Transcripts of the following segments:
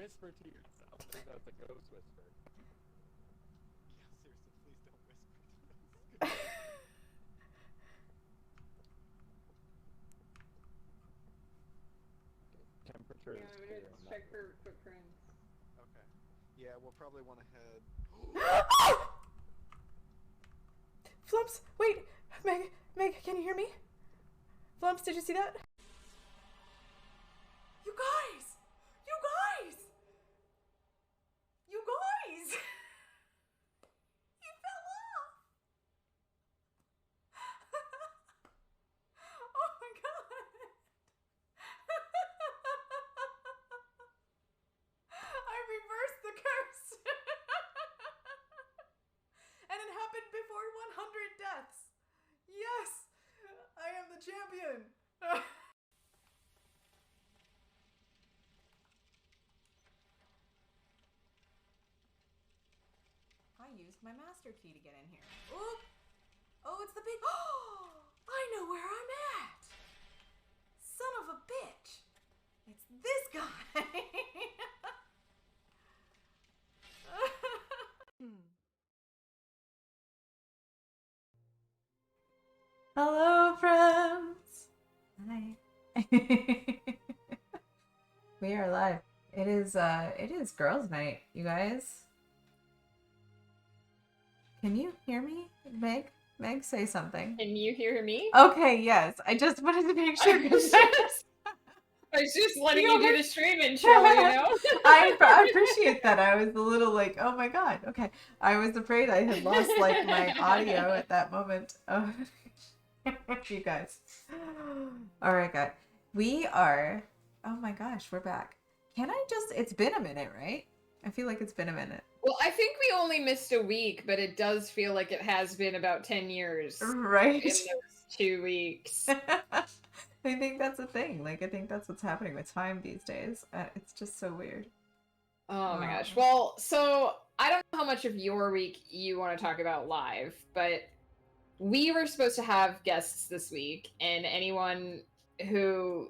whisper to yourself. That's a ghost whisper. Yeah, seriously, please don't whisper to us. Temperature Yeah, is I'm clear gonna in that check room. for footprints. Okay. Yeah, we'll probably want to head. Flumps, wait! Meg, can you hear me? Flumps, did you see that? You guys! You guys! You guys! He fell off! Oh my god! I reversed the curse! And it happened before 100 deaths! Yes! I am the champion! I used my master key to get in here. Oop! Oh, it's the big. Oh! I know where I'm at! Son of a bitch! It's this guy! Hello, friends! Hi. We are live. It is girls' night, you guys. Can you hear me, Meg? Meg, say something. Can you hear me? Okay, yes. I just wanted to make sure. I was just letting you do the stream intro, I appreciate that. I was a little like, oh my god. Okay, I was afraid I had lost like my audio at that moment. Oh, you guys. All right, guys. We are. Oh my gosh, we're back. Can I just? It's been a minute, right? I feel like it's been a minute. Well, I think we only missed a week, but it does feel like it has been about 10 years. Right. In those 2 weeks. I think that's a thing. Like, I think that's what's happening with time these days. It's just so weird. Oh my gosh. Well, so I don't know how much of your week you want to talk about live, but we were supposed to have guests this week, and anyone who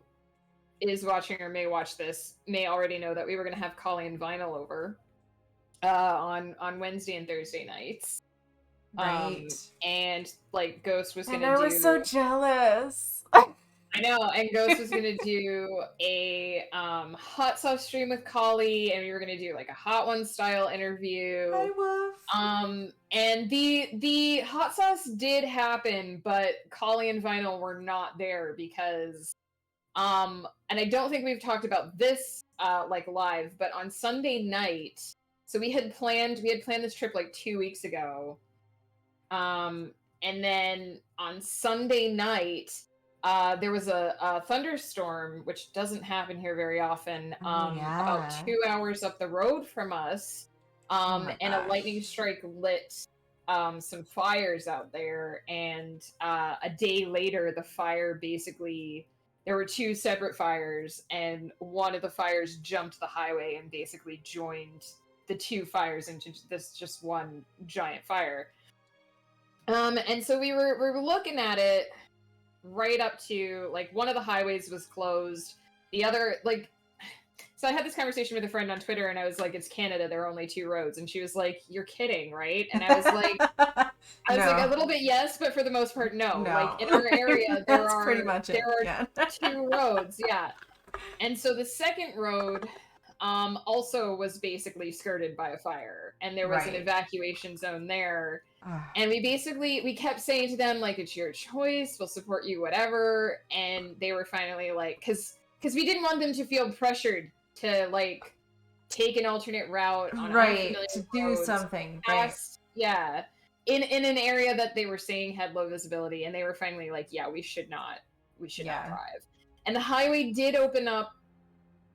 is watching or may watch this may already know that we were going to have Colleen Vinyl over on Wednesday and Thursday nights. Right. And like Ghost was going to do. do. I was so jealous. I know, and Ghost was gonna do a hot sauce stream with Collie, and we were gonna do like a Hot One style interview. Hi, Woof. And the hot sauce did happen, but Collie and Vinyl were not there because and I don't think we've talked about this like live, but on Sunday night, so we had planned this trip like 2 weeks ago. And then on Sunday night, there was a thunderstorm, which doesn't happen here very often, about 2 hours up the road from us, and a lightning strike lit some fires out there, and a day later, the fire basically, there were 2 separate fires, and one of the fires jumped the highway and basically joined the 2 fires into this just one giant fire. And so we were looking at it right up to, like, one of the highways was closed. The other, like, so I had this conversation with a friend on Twitter, and I was like, it's Canada, there are only 2 roads. And she was like, you're kidding, right? And I was like, like, a little bit yes, but for the most part, no. Like, in our area, there are pretty much it. There are 2 roads, yeah. And so the second road also was basically skirted by a fire, and there was an evacuation zone there. And we kept saying to them, like, it's your choice, we'll support you, whatever. And they were finally like, because we didn't want them to feel pressured to, like, take an alternate route on to do something past, yeah, in an area that they were saying had low visibility. And they were finally like, yeah, we should not drive. And the highway did open up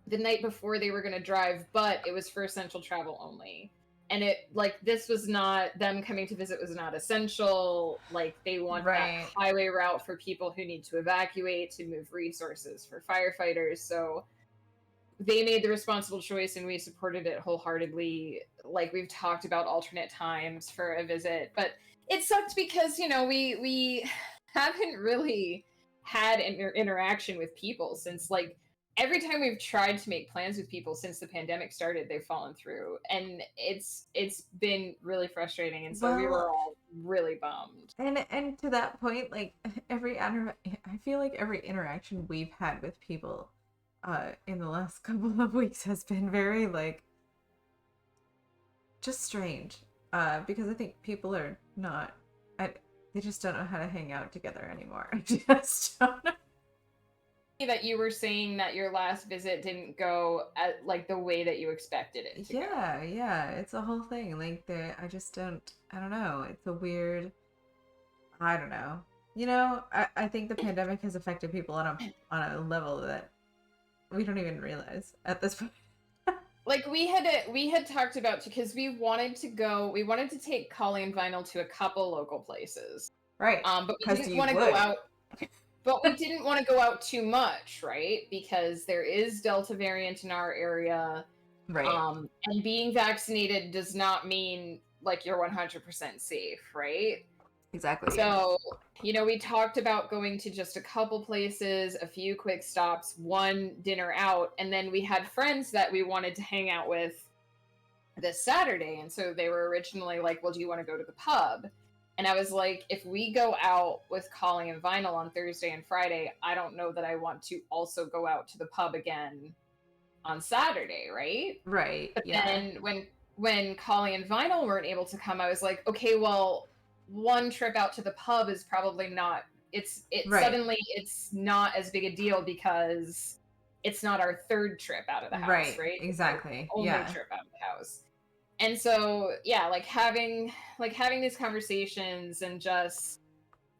the night before they were going to drive, but it was for essential travel only. And it, like, this was not, them coming to visit was not essential. Like, they want that highway route for people who need to evacuate, to move resources for firefighters. So they made the responsible choice, and we supported it wholeheartedly. Like, we've talked about alternate times for a visit, but it sucked because, you know, we haven't really had an interaction with people since, like, every time we've tried to make plans with people since the pandemic started, they've fallen through, and it's been really frustrating. And so we Well, were all really bummed. and to that point, like I feel like every interaction we've had with people in the last couple of weeks has been very like just strange. Because I think people are not they just don't know how to hang out together anymore. I just don't know. That you were saying that your last visit didn't go at like the way that you expected it to go. Yeah, it's a whole thing. Like I just I don't know. It's a weird, I don't know. You know, I think the pandemic has affected people on a level that we don't even realize at this point. Like we had talked about, because we wanted to take Collie and Vinyl to a couple local places. Right. But we Because didn't you want to would. go out. But we didn't want to go out too much, right? Because there is Delta variant in our area. Right. And being vaccinated does not mean like you're 100% safe, right? Exactly. So, you know, we talked about going to just a couple places, a few quick stops, one dinner out, and then we had friends that we wanted to hang out with this Saturday. And so they were originally like, well, do you want to go to the pub? And I was like, if we go out with Collie and Vinyl on Thursday and Friday, I don't know that I want to also go out to the pub again on Saturday, right? Right. But Yeah. then when Collie and Vinyl weren't able to come, I was like, okay, well, one trip out to the pub is probably not, Right. suddenly it's not as big a deal because it's not our third trip out of the house, right? Exactly. It's our only Yeah. trip out of the house. And so, yeah, like having these conversations, and just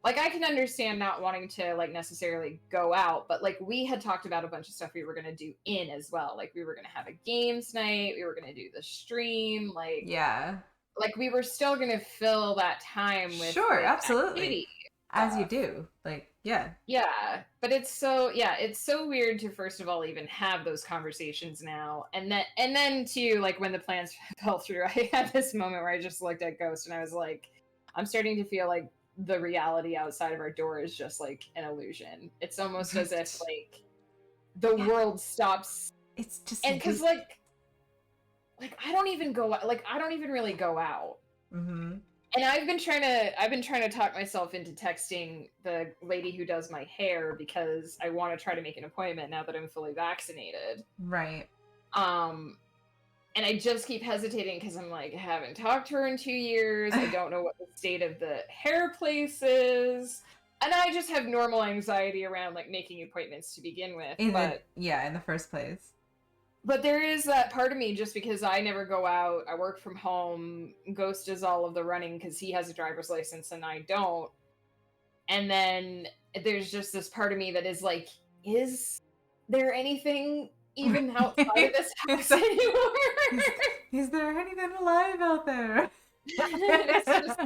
like, I can understand not wanting to like necessarily go out, but like we had talked about a bunch of stuff we were going to do in as well. Like we were going to have a games night, we were going to do the stream, like Yeah. like we were still going to fill that time with Sure, with absolutely. activity As you stuff. do. Like, yeah. Yeah, but it's so weird to first of all even have those conversations now, and then to like when the plans fell through, I had this moment where I just looked at Ghost and I was like, I'm starting to feel like the reality outside of our door is just like an illusion. It's almost as if like the world stops, It's just and because like I don't even really go out. Mm-hmm. And I've been trying to talk myself into texting the lady who does my hair, because I want to try to make an appointment now that I'm fully vaccinated. Right. And I just keep hesitating because I'm like, I haven't talked to her in 2 years. I don't know what the state of the hair place is. And I just have normal anxiety around like making appointments to begin with. In the first place. But there is that part of me, just because I never go out, I work from home, Ghost does all of the running because he has a driver's license and I don't. And then there's just this part of me that is like, is there anything even outside of this house anymore? Is there anything alive out there? It's just,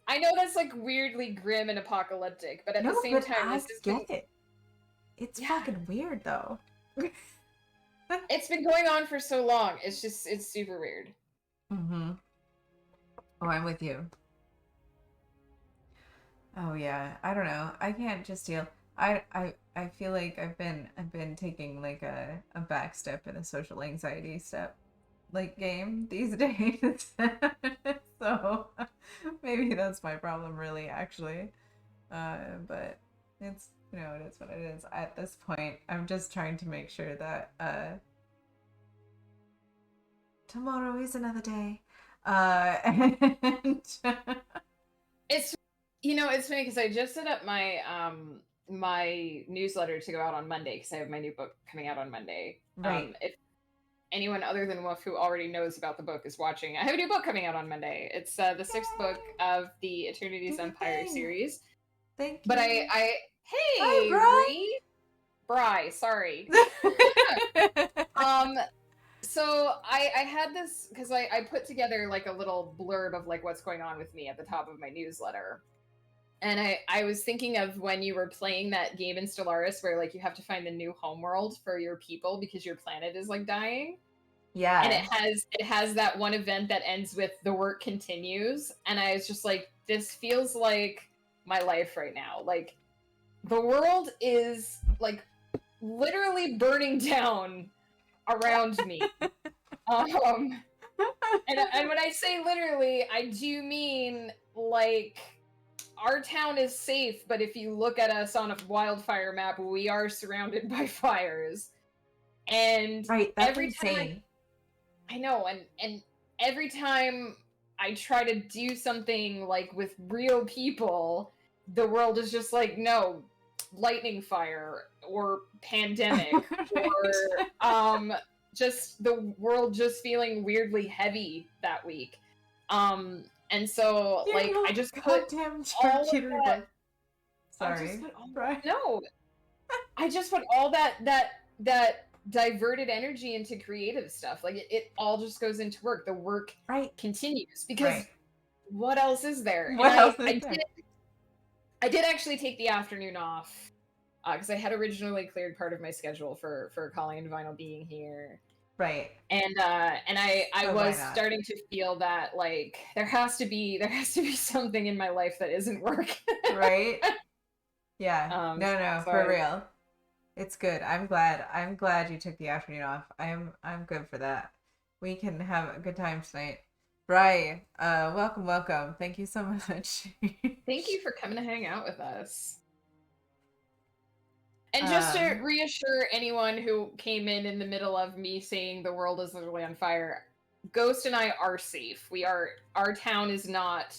I know that's like weirdly grim and apocalyptic, but at the same time, I this has get been, it. It's Yeah. fucking weird though. it's been going on for so long. It's super weird. Mm-hmm. Oh, I'm with you. Oh yeah, I don't know. I can't just deal. I feel like I've been taking like a back step in a social anxiety step like game these days. So maybe that's my problem really actually. But it's, you know, it is what it is. At this point, I'm just trying to make sure that tomorrow is another day. And It's, you know, it's funny because I just set up my my newsletter to go out on Monday because I have my new book coming out on Monday. Right. If anyone other than Wolf who already knows about the book is watching, I have a new book coming out on Monday. It's the 6th book of the Eternity's Empire Yay. series. thank you. But hey, Hi, Bri. Bri, sorry. So I had this because I put together like a little blurb of like what's going on with me at the top of my newsletter. And I was thinking of when you were playing that game in Stellaris where like you have to find the new homeworld for your people because your planet is like dying. Yeah. And it has that one event that ends with the work continues. And I was just like, this feels like my life right now. Like the world is like literally burning down around me. And when I say literally, I do mean, like, our town is safe, but if you look at us on a wildfire map, we are surrounded by fires. And Right, that's every time insane. I know, and every time I try to do something, like, with real people, the world is just like, no, lightning fire, or pandemic, or, just the world just feeling weirdly heavy that week. And so, Your like, little I just put goddamn all of charcuterie that- board. I Sorry. just put all Right. no, I just put all that diverted energy into creative stuff. Like, it all just goes into work. The work Right. continues because Right. what else is there? What And else is I there? I did actually take the afternoon off because I had originally cleared part of my schedule for Colleen and Vinyl being here. Right. And I So why was not? starting to feel that, like, there has to be something in my life that isn't work. Right? Yeah. No, so for real. It's good. I'm glad you took the afternoon off. I'm good for that. We can have a good time tonight. Bri, welcome. Thank you so much. Thank you for coming to hang out with us. And just to reassure anyone who came in the middle of me saying the world is literally on fire, Ghost and I are safe. Our town is not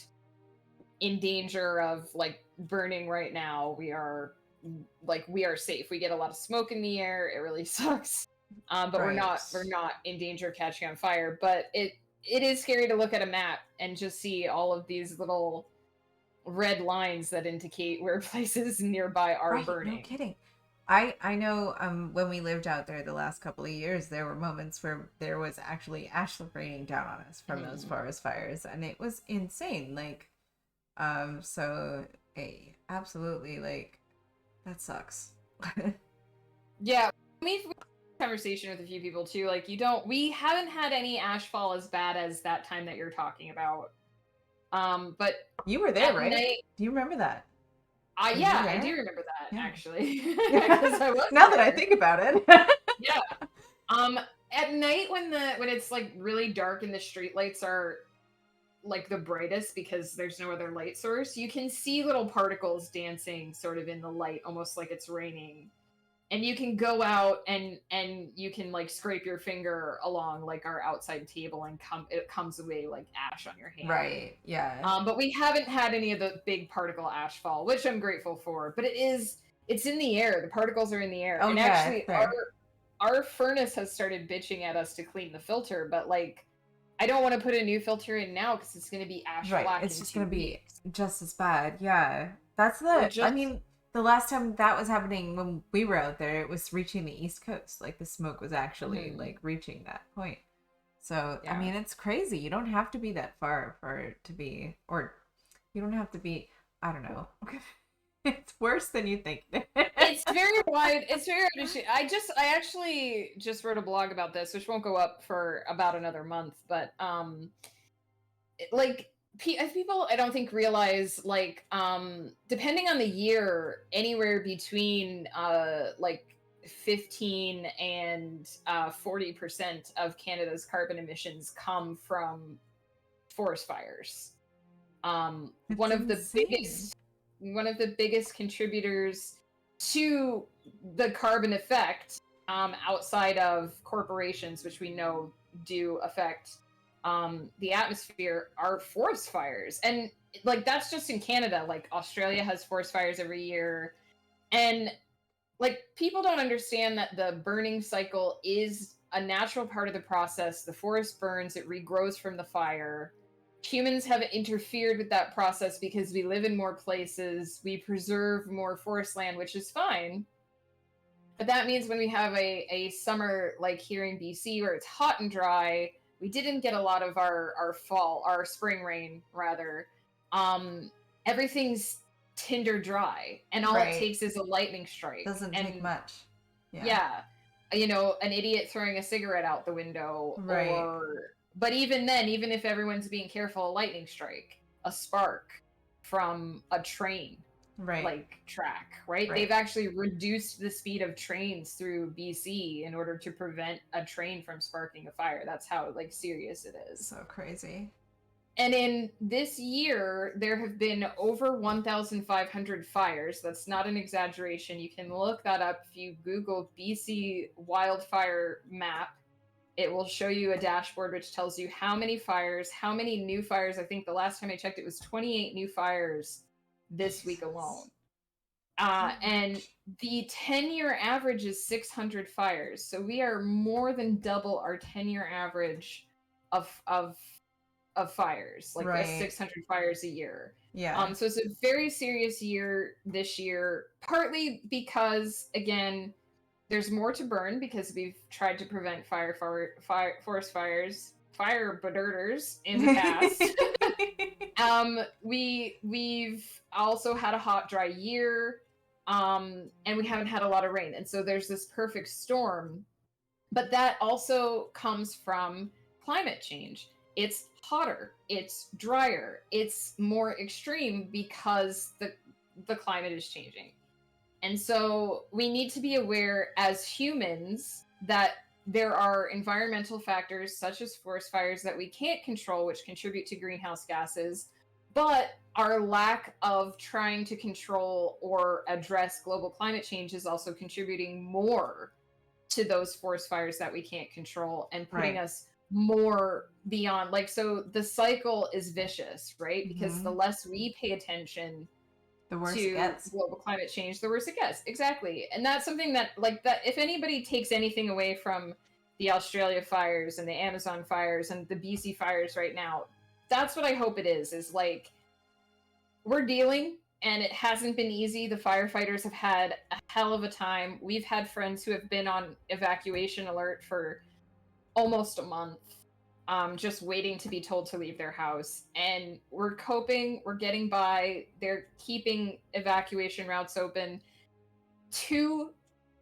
in danger of, like, burning right now. We are safe. We get a lot of smoke in the air. It really sucks. But we're not in danger of catching on fire. But it is scary to look at a map and just see all of these little red lines that indicate where places nearby are Right, burning. no kidding. I know when we lived out there the last couple of years, there were moments where there was actually ash raining down on us from those forest fires, and it was insane. Like, so hey, absolutely, like, that sucks. Yeah, we've had a conversation with a few people too. Like, we haven't had any ashfall as bad as that time that you're talking about. But You were there, at right? night, Do you remember that? yeah, you I there? do remember that Yeah. actually. 'Cause I was Now that I there. think about it. Yeah. At night when it's, like, really dark and the streetlights are, like, the brightest because there's no other light source, you can see little particles dancing sort of in the light, almost like it's raining. And you can go out and you can, like, scrape your finger along, like, our outside table and it comes away like ash on your hand. Right. Yeah. But we haven't had any of the big particle ash fall, which I'm grateful for. But it's in the air. The particles are in the air. Oh, and yeah, actually fair. our furnace has started bitching at us to clean the filter, but, like, I don't want to put a new filter in now because it's going to be ash Right. black. It's in just 2 gonna be weeks. just as bad. Yeah. That's We're I just- mean, the last time that was happening when we were out there, it was reaching the East Coast. Like, the smoke was actually like reaching that point. So Yeah. I mean, it's crazy. You don't have to be that far for it to be, or you don't have to be. I don't know. It's worse than you think. It's very wide. It's very interesting. I actually just wrote a blog about this, which won't go up for about another month. But like, people I don't think realize, like, depending on the year, anywhere between like 15 and 40% of Canada's carbon emissions come from forest fires. One That's of the insane. biggest contributors to the carbon effect, outside of corporations, which we know do affect the atmosphere, are forest fires. And, like, that's just in Canada. Like, Australia has forest fires every year. And, like, people don't understand that the burning cycle is a natural part of the process. The forest burns, it regrows from the fire. Humans have interfered with that process because we live in more places, we preserve more forest land, which is fine. But that means when we have a summer like here in BC where it's hot and dry, we didn't get a lot of our spring rain, rather. Everything's tinder dry, and all Right. it takes is a lightning strike. Doesn't take much. Yeah. You know, an idiot throwing a cigarette out the window, Right. But even then, even if everyone's being careful, a lightning strike, a spark from a train, Right. like track, right? Right. They've actually reduced the speed of trains through BC in order to prevent a train from sparking a fire. That's how like serious it is. So crazy. And in this year, there have been over 1,500 fires. That's not an exaggeration. You can look that up if you Google BC wildfire map. It will show you a dashboard which tells you how many fires, how many new fires. I think the last time I checked, it was 28 new fires this week alone. And the 10-year average is 600 fires. So we are more than double our 10-year average of fires, like Right. 600 fires a year. Yeah. So it's a very serious year this year, partly because, again, there's more to burn because we've tried to prevent forest fires, fire birders in the past. We've also had a hot, dry year, and we haven't had a lot of rain. And so there's this perfect storm. But that also comes from climate change. It's hotter, it's drier, it's more extreme because the climate is changing. And so we need to be aware as humans that there are environmental factors such as forest fires that we can't control, which contribute to greenhouse gases, but our lack of trying to control or address global climate change is also contributing more to those forest fires that we can't control and putting Right. us more beyond, like, so the cycle is vicious, right? Because the less we pay attention The worse to it gets. global climate change, the worse it gets. Exactly. And that's something that, like, that if anybody takes anything away from the Australia fires and the Amazon fires and the BC fires right now, that's what I hope it is like, we're dealing, and it hasn't been easy. The firefighters have had a hell of a time. We've had friends who have been on evacuation alert for almost a month, just waiting to be told to leave their house. And we're coping, we're getting by. They're keeping evacuation routes open. 2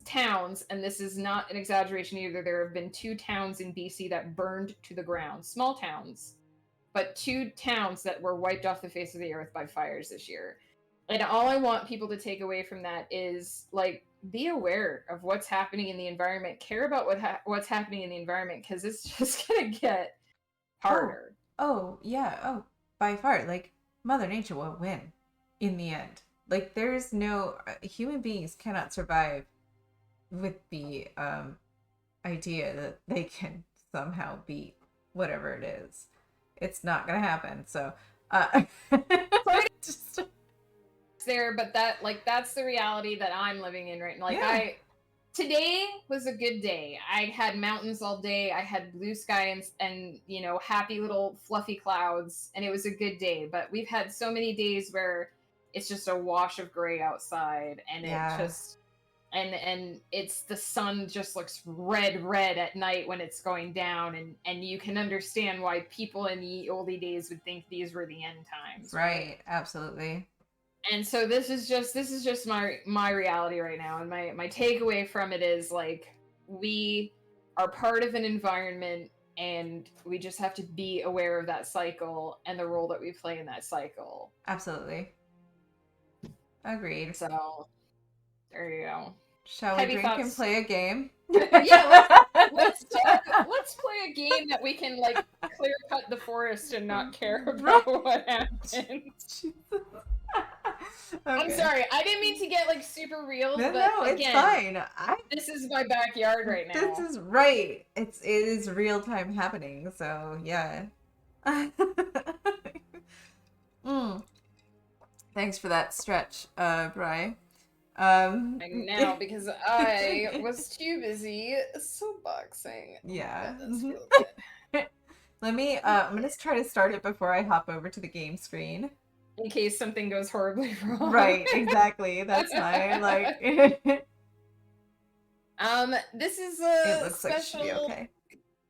towns, and this is not an exaggeration either, there have been 2 towns in BC that burned to the ground. Small towns, but 2 towns that were wiped off the face of the earth by fires this year. And all I want people to take away from that is, like, be aware of what's happening in the environment. Care about what's happening in the environment, because it's just going to get harder. Oh, yeah. Oh, by far. Like, Mother Nature will win in the end. Like, there's no... human beings cannot survive with the idea that they can somehow beat whatever it is. It's not going to happen. So, just... there, but that's the reality that I'm living in right now. Like, Yeah. Today was a good day. I had mountains all day. I had blue sky and you know, happy little fluffy clouds, and it was a good day. But we've had so many days where it's just a wash of gray outside, and Yeah. it just and it's the sun just looks red at night when it's going down, and you can understand why people in the oldie days would think these were the end times. Right. Absolutely. And so this is just my reality right now, and my takeaway from it is, like, we are part of an environment, and we just have to be aware of that cycle and the role that we play in that cycle. Absolutely. Agreed. So there you go. Shall we Heavy drink and thoughts. play a game? Yeah, let's play a game that we can, like, clear cut the forest and not care about what happens. I'm Okay. sorry, I didn't mean to get, like, super real, No, but no, it's again, fine. this is my backyard right now. This is right. It is real time happening. So yeah. Thanks for that stretch, Bri. Now, because I was too busy soapboxing. Yeah. But that's really good. Let me. I'm gonna try to start it before I hop over to the game screen. In case something goes horribly wrong. Right. Exactly. That's my like. This is It a looks like it should be special okay.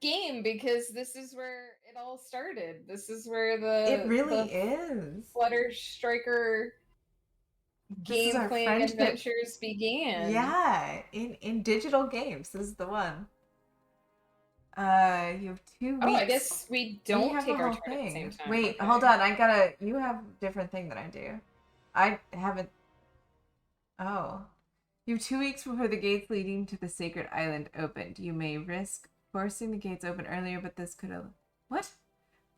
game because this is where it all started. This is where the It really the is. Flutter Striker This is our game playing friendship. adventures began. Yeah, in digital games, this is the one. You have 2 weeks. Oh, I guess we don't have take the our whole turn at the same thing. time. Wait, Okay. hold on. You have a different thing that I do. I haven't Oh. You have 2 weeks before the gates leading to the sacred island opened. You may risk forcing the gates open earlier, but this could... What?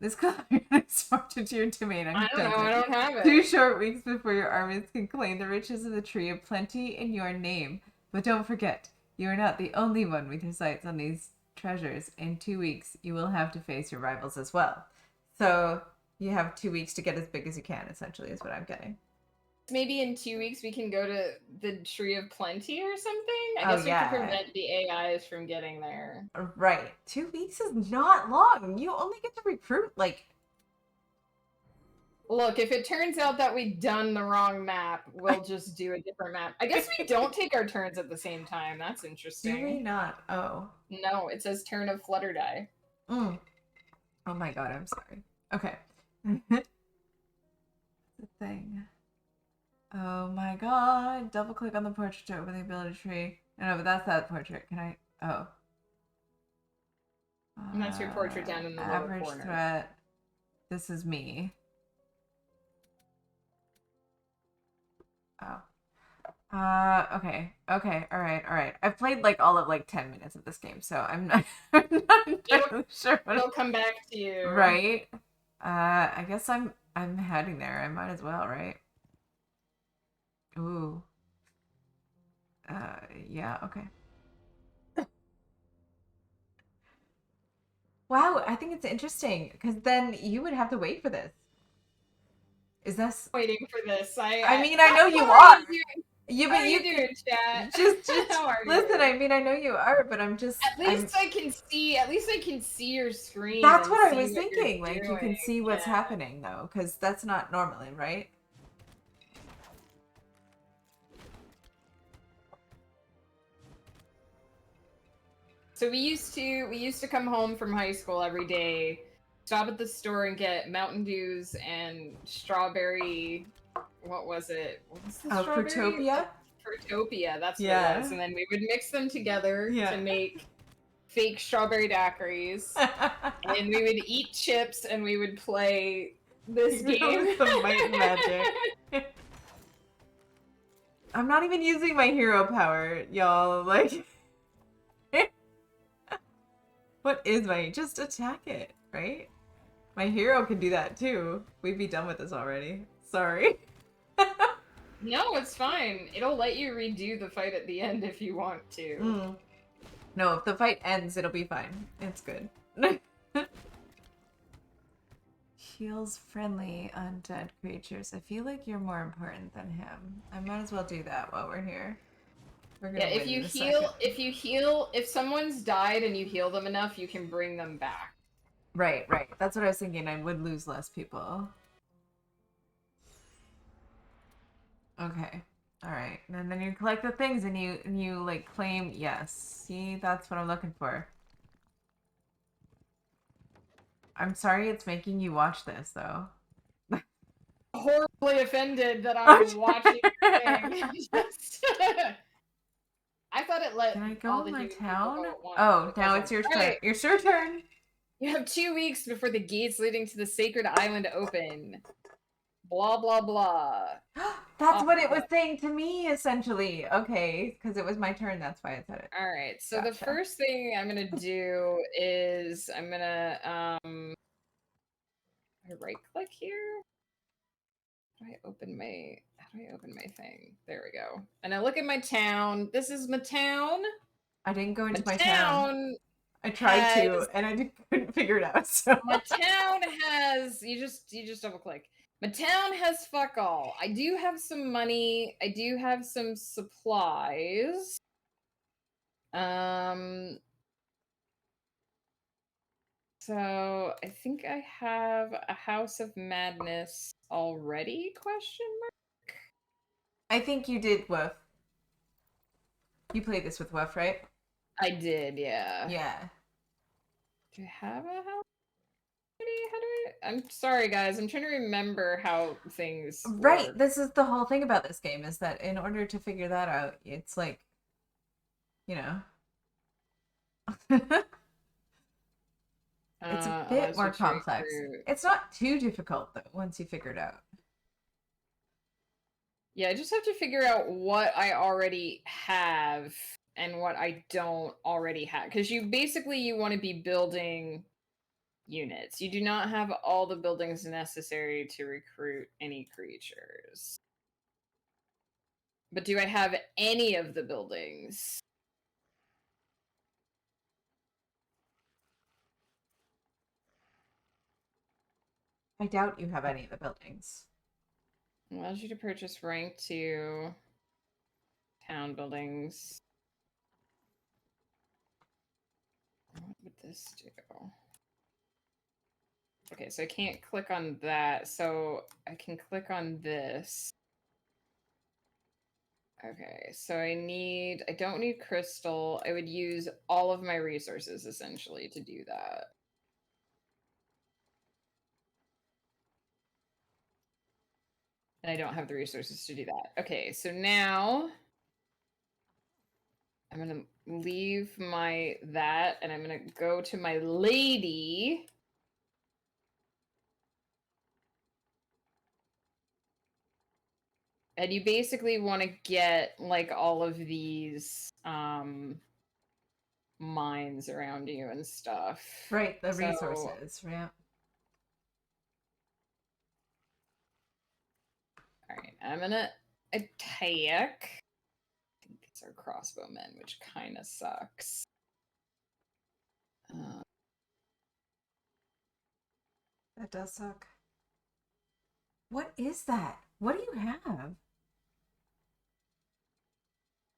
This could be exported to your domain. I don't know. I don't have it. 2 short weeks before your armies can claim the riches of the Tree of Plenty in your name. But don't forget, you are not the only one with your sights on these treasures. In 2 weeks, you will have to face your rivals as well. So you have 2 weeks to get as big as you can, essentially, is what I'm getting. Maybe in 2 weeks we can go to the Tree of Plenty or something? I Oh, guess we yeah. could prevent the AIs from getting there. Right. 2 weeks is not long. You only get to recruit, like... Look, if it turns out that we've done the wrong map, we'll just do a different map. I guess we don't take our turns at the same time. That's interesting. Do we not? Oh. No, it says turn of Flutter Die. Mm. Oh my god, I'm sorry. Okay. The thing. Oh my god. Double click on the portrait to open the ability tree. No, but that's that portrait. Can I? Oh. And that's your portrait down in the lower average corner. threat. This is me. Oh. Okay. Okay. All right. I've played like all of like 10 minutes of this game, so I'm not, I'm not entirely sure what It'll come back to you. Right. I guess I'm heading there. I might as well, right? Ooh. Yeah, okay. Wow, I think it's interesting because then you would have to wait for this. Is this? Waiting for this. I mean, I know you How are. you doing? You, How but are you you doing, chat? just How are listen. you? I mean, I know you are, but I'm just. At least I can see. At least I can see your screen. That's and what I see was what you're thinking. Like you can doing. see what's Yeah. happening though, because that's not normally, right? So we used to come home from high school every day, stop at the store and get Mountain Dews and strawberry. What was it? What was the strawberry? Fruitopia? Fruitopia. That's what Yeah. it was. And then we would mix them together Yeah. to make fake strawberry daiquiris. And we would eat chips and we would play this game. The Might and Magic. I'm not even using my hero power, y'all. Like, what is my? Just attack it, right? My hero can do that too. We'd be done with this already. Sorry. No, it's fine. It'll let you redo the fight at the end if you want to. Mm. No, if the fight ends, it'll be fine. It's good. Heals friendly undead creatures. I feel like you're more important than him. I might as well do that while we're here. We're gonna Yeah, if win you in a heal, second. if someone's died and you heal them enough, you can bring them back. Right. That's what I was thinking. I would lose less people. Okay. All right. And then you collect the things and you like claim. Yes. See, that's what I'm looking for. I'm sorry it's making you watch this though. Horribly offended that I'm watching the thing. I thought it let Can I go all in the my human people town? go at once, Oh, but it now doesn't. it's your turn. Alright, It's your turn. you have 2 weeks before the gates leading to the sacred island open. Blah blah blah. That's what it was saying to me, essentially. Okay, because it was my turn. That's why I said it. All right. So the Gotcha. first thing I'm gonna do is I'm gonna right click here. How do I open my thing? There we go. And I look at my town. This is my town. I didn't go into My my town. town. I tried to, has- and I couldn't figure it out. So My town has you just double click. My town has fuck all. I do have some money. I do have some supplies. So I think I have a House of Madness already? Question mark. I think you did, Woof. You played this with Woof, right? I did, yeah. Yeah. Do I have a house? How do I? I'm sorry, guys. I'm trying to remember how things. Right. work. This is the whole thing about this game is that in order to figure that out, it's like, you know. It's a bit let's more just complex. recruit. It's not too difficult though once you figure it out. Yeah, I just have to figure out what I already have and what I don't already have. Because you want to be building units. You do not have all the buildings necessary to recruit any creatures. But do I have any of the buildings? I doubt you have any of the buildings. Allows you to purchase rank 2 town buildings. What would this do? Okay, so I can't click on that, so I can click on this. Okay, so I don't need crystal. I would use all of my resources essentially to do that. And I don't have the resources to do that. Okay, so now I'm gonna leave that and I'm gonna go to my lady. And you basically want to get like all of these mines around you and stuff. Right, the resources, yeah. Alright, I'm gonna attack. I think these are crossbowmen, which kind of sucks. That does suck. What is that? What do you have?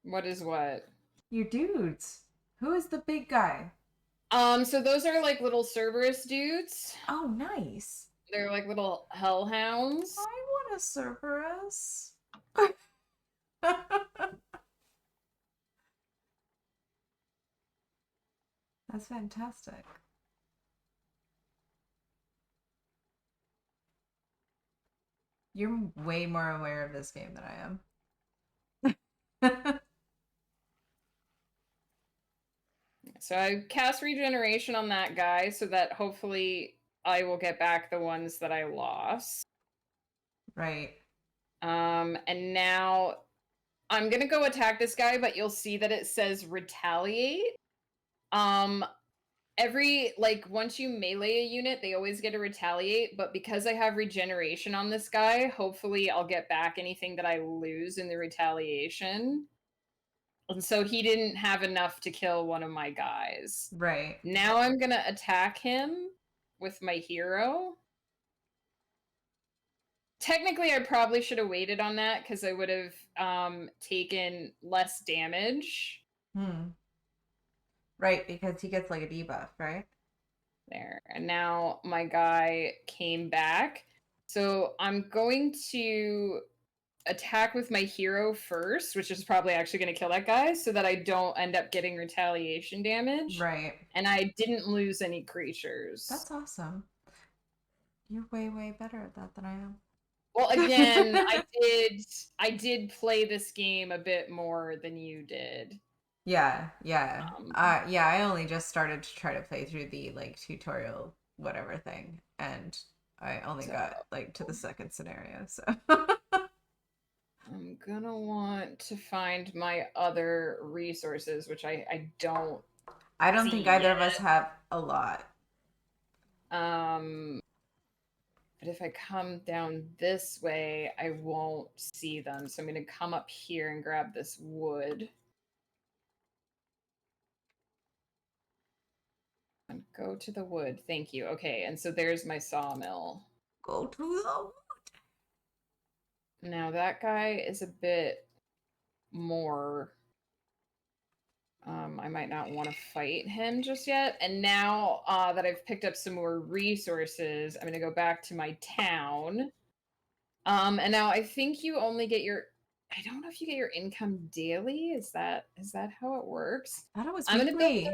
What is what? Your dudes. Who is the big guy? So those are like little Cerberus dudes. Oh, nice. They're like little hellhounds. I want a Cerberus. That's fantastic. You're way more aware of this game than I am. So I cast regeneration on that guy so that hopefully I will get back the ones that I lost. Right. And now I'm gonna go attack this guy, but you'll see that it says retaliate. Once you melee a unit, they always get a retaliate, but because I have regeneration on this guy, hopefully I'll get back anything that I lose in the retaliation. And so he didn't have enough to kill one of my guys. Right. Now I'm gonna attack him with my hero. Technically, I probably should have waited on that because I would have taken less damage. Right, because he gets like a debuff, right? There. And now my guy came back. So I'm going to attack with my hero first, which is probably actually going to kill that guy so that I don't end up getting retaliation damage. Right. And I didn't lose any creatures. That's awesome. You're way, way better at that than I am. Well, again, I did play this game a bit more than you did. Yeah. I only just started to try to play through the like tutorial whatever thing, and I only got like to the second scenario, so I'm gonna want to find my other resources, which I don't think either of us have a lot. But if I come down this way, I won't see them. So I'm gonna come up here and grab this wood. And go to the wood. Thank you. Okay, and so there's my sawmill. Go to the wood. Now that guy is a bit more. I might not want to fight him just yet. And now that I've picked up some more resources, I'm going to go back to my town. And now I think you only get your. I don't know if you get your income daily. Is that how it works? I thought it was weekly.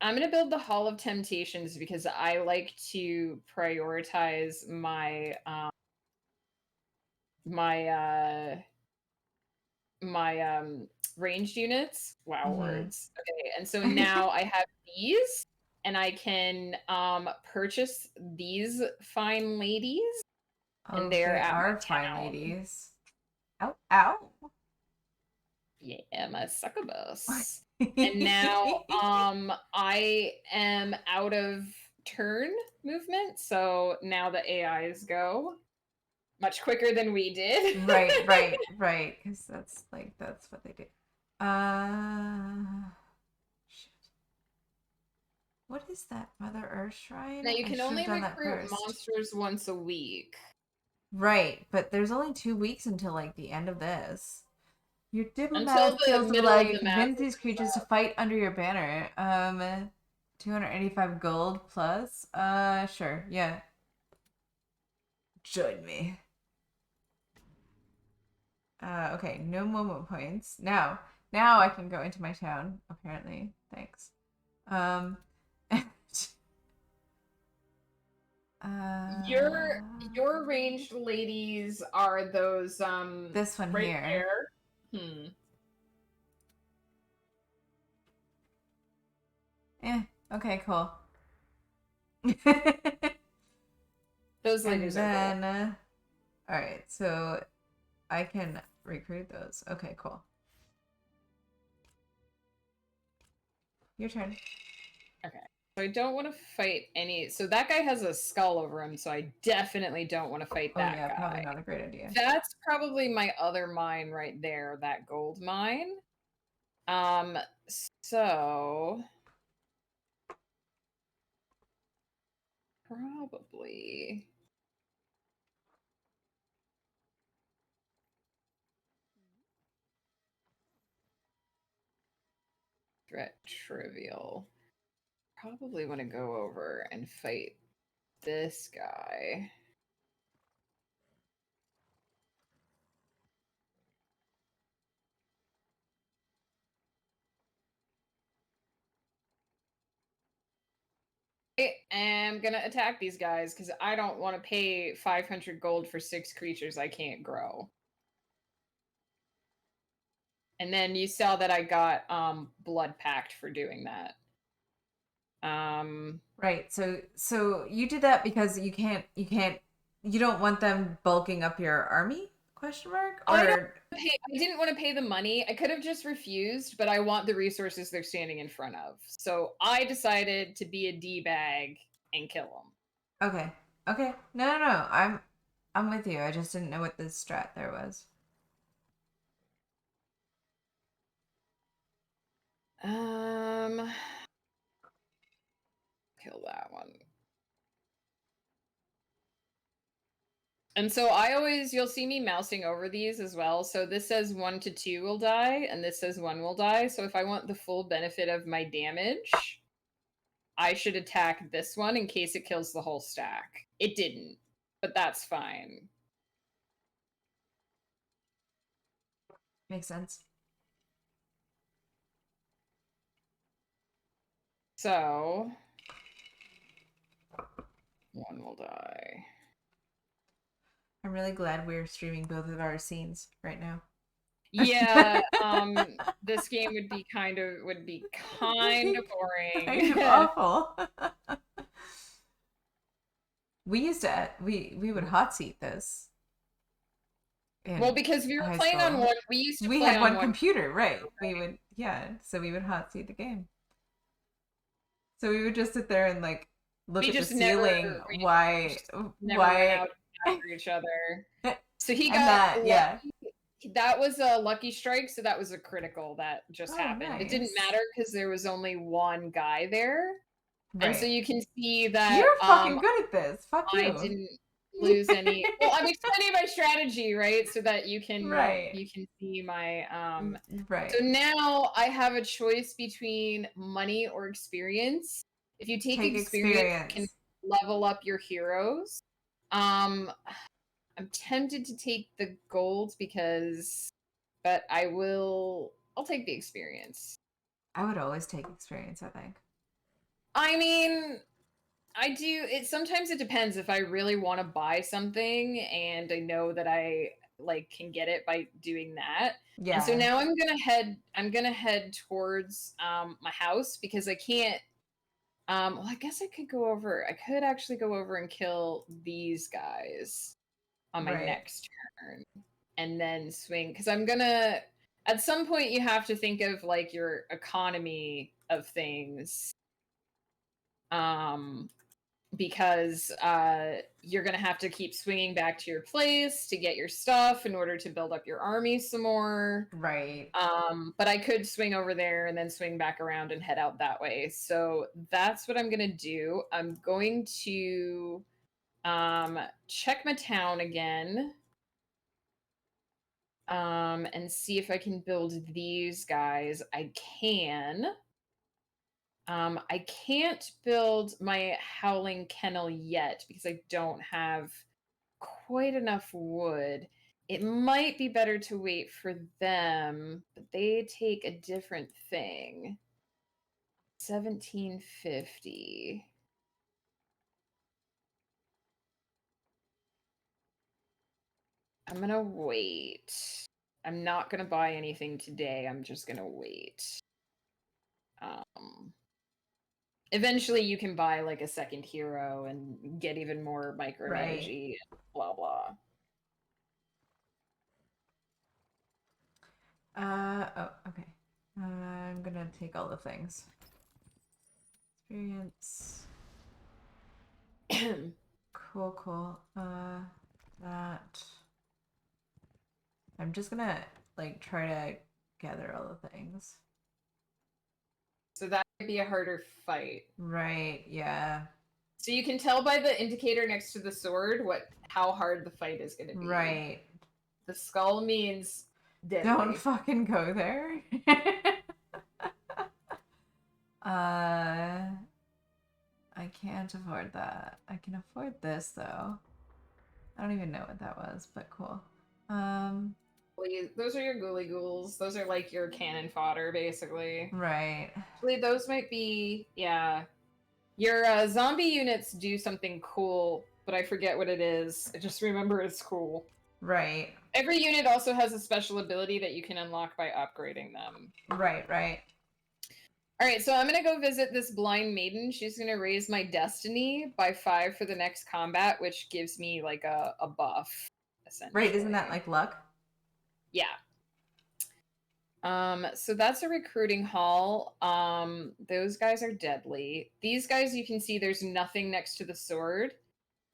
I'm gonna build the Hall of Temptations because I like to prioritize my ranged units. Wow, words. Okay, and so now I have these, and I can purchase these fine ladies. Oh, and they are fine ladies. Ow, ow. Yeah, my succubus. And now I am out of turn movement, so now the AIs go much quicker than we did. right. Because that's what they do. Shit. What is that Mother Earth shrine? Now you I can should have only done that recruit first. monsters once a week. Right, but there's only 2 weeks until like the end of this. Your Until diplomatic the skills will middle allow of you to the map. convince these creatures to fight under your banner. 285 gold plus. Sure, yeah. Join me. Okay, no moment points. Now I can go into my town, apparently. Thanks. Your ranged ladies are those this one right here. there. Okay, cool. Those And ladies are cool. then, alright, so I can recruit those. Okay, cool. Your turn. Okay. So I don't want to fight any. So that guy has a skull over him, so I definitely don't want to fight that guy. Probably not a great idea. That's probably my other mine right there, that gold mine. So probably threat trivial. Probably want to go over and fight this guy. I am gonna attack these guys because I don't want to pay 500 gold for 6 creatures I can't grow. And then you saw that I got blood pact for doing that. Right. So you did that because you don't want them bulking up your army? Question mark? Or I didn't want to pay the money. I could have just refused, but I want the resources they're standing in front of. So I decided to be a D-bag and kill them. okay. Okay. No. I'm with you. I just didn't know what the strat there was. Kill that one. And so you'll see me mousing over these as well. So this says 1 to 2 will die, and this says 1 will die. So if I want the full benefit of my damage, I should attack this one in case it kills the whole stack. It didn't, but that's fine. Makes sense. So 1 will die. I'm really glad we're streaming both of our scenes right now. Yeah, this game would be kind of boring. Kind of awful. We used to we would hot seat this. Well, because we were playing on one, we had one computer, right? We would, so we would hot seat the game. So we would just sit there and like look at the ceiling. Why after each other. So he got that was a lucky strike, so that was a critical that just happened. Nice. It didn't matter because there was only one guy there. Right. And so you can see that you're fucking good at this. Fuck you. I didn't lose any. Well, I'm explaining my strategy, right? So that you can see my right. So now I have a choice between money or experience. If you take experience, you can level up your heroes. I'm tempted to take the gold but I'll take the experience. I would always take experience, I think. I mean, I do. Sometimes it depends if I really want to buy something and I know that I can get it by doing that. Yeah. And so now I'm gonna head towards my house because I can't. Well, I guess I could actually go over and kill these guys on my next turn, and then swing, because I'm gonna, at some point you have to think of like your economy of things, because you're gonna have to keep swinging back to your place to get your stuff in order to build up your army some more. Right. But I could swing over there and then swing back around and head out that way. So that's what I'm gonna do. I'm going to check my town again. And see if I can build these guys. I can. I can't build my Howling Kennel yet because I don't have quite enough wood. It might be better to wait for them, but they take a different thing. 1750. I'm gonna wait. I'm not gonna buy anything today. I'm just gonna wait. Eventually you can buy like a second hero and get even more micro energy and blah blah. Oh, okay. I'm gonna take all the things. Experience. Cool. That. I'm just gonna like try to gather all the things. So that might be a harder fight. Right, yeah. So you can tell by the indicator next to the sword how hard the fight is gonna be. Right. The skull means deadly. Don't fucking go there. I can't afford that. I can afford this though. I don't even know what that was, but cool. Those are your ghouly ghouls. Those are like your cannon fodder, basically. Right. Actually, those might be, yeah. Your zombie units do something cool, but I forget what it is. I just remember it's cool. Right. Every unit also has a special ability that you can unlock by upgrading them. Right. Alright, so I'm gonna go visit this blind maiden. She's gonna raise my destiny by 5 for the next combat, which gives me like a buff, essentially. Right, isn't that like luck? Yeah. So that's a recruiting hall. Those guys are deadly. These guys, you can see there's nothing next to the sword.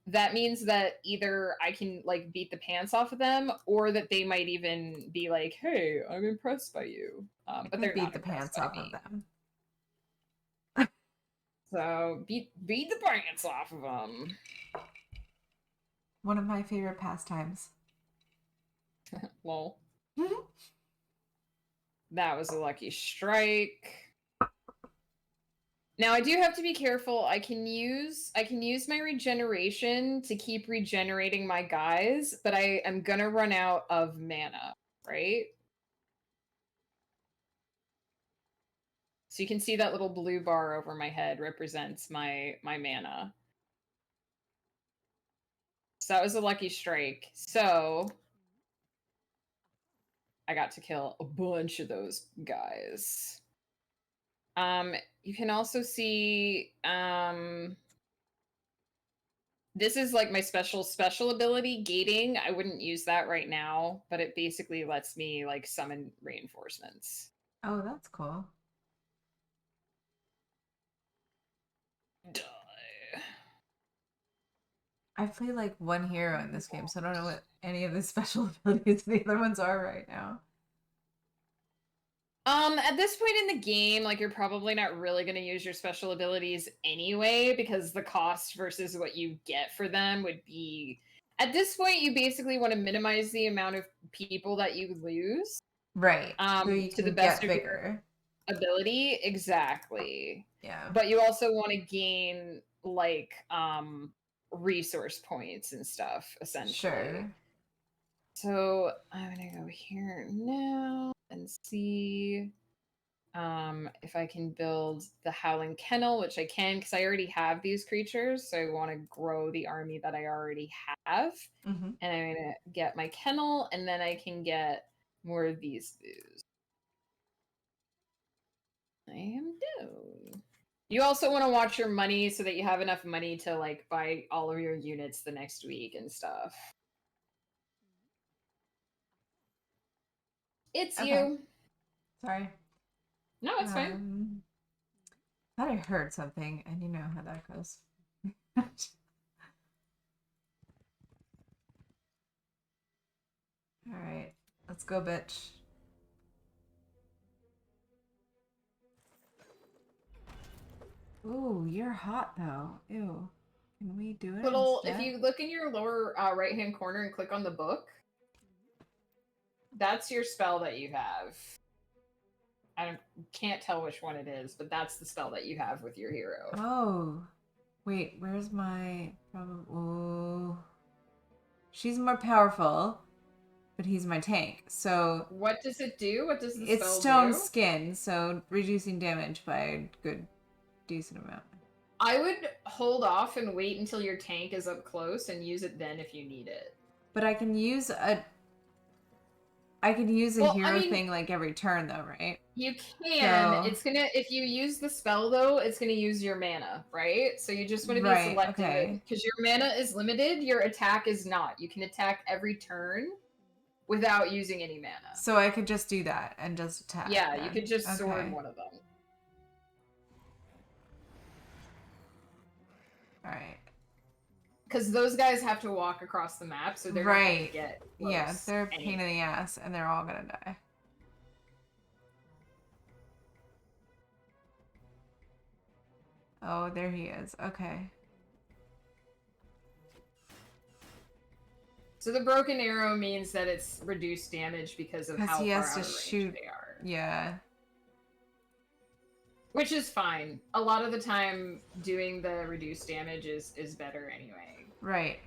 That means that either I can like beat the pants off of them, or that they might even be like, "Hey, I'm impressed by you." But they're beat not the pants off of them. So beat the pants off of them. One of my favorite pastimes. Lol. That was a lucky strike. Now I do have to be careful. I can use my regeneration to keep regenerating my guys, but I am gonna run out of mana, right? So you can see that little blue bar over my head represents my mana. So that was a lucky strike. So I got to kill a bunch of those guys. You can also see this is like my special ability, gating. I wouldn't use that right now, but it basically lets me like summon reinforcements. Oh, that's cool. Die. I've played like one hero in this game, so I don't know what any of the special abilities the other ones are right now. At this point in the game, like you're probably not really going to use your special abilities anyway, because the cost versus what you get for them would be, at this point, you basically want to minimize the amount of people that you lose. Right. So you to the can best get of bigger. your ability. Exactly. Yeah. But you also want to gain like resource points and stuff, essentially. Sure. So I'm gonna go here now and see if I can build the Howling Kennel, which I can because I already have these creatures. So I want to grow the army that I already have. Mm-hmm. And I'm gonna get my kennel, and then I can get more of these booze. I am down. You also want to watch your money so that you have enough money to like buy all of your units the next week and stuff. It's Okay. you. Sorry. No, it's fine. Thought I heard something, and you know how that goes. All right, let's go, bitch. Ooh, you're hot though. Ew. Can we do it Little, instead? if you look in your lower right-hand corner and click on the book, that's your spell that you have. Can't tell which one it is, but that's the spell that you have with your hero. Oh, wait, where's my problem? Oh, she's more powerful, but he's my tank. So What does it do? What does the it's spell stone do? skin, so reducing damage by a good, decent amount. I would hold off and wait until your tank is up close and use it then if you need it. But I can use a Well, hero I mean- thing like every turn though, right? You can. So- It's gonna, if you use the spell though, it's gonna use your mana, right? So you just want to be Right, selective okay. because your mana is limited. Your attack is not. You can attack every turn without using any mana. So I could just do that and just attack. Yeah, you then. could just sword Okay. one of them. All right. Because those guys have to walk across the map, so they're not Right. gonna get close Yeah, they're a pain anyway. in the ass, and they're all gonna die. Oh, there he is. Okay. So the broken arrow means that it's reduced damage because of 'Cause how he far has out to of range shoot- they are. Yeah. Which is fine. A lot of the time, doing the reduced damage is better anyway. Right.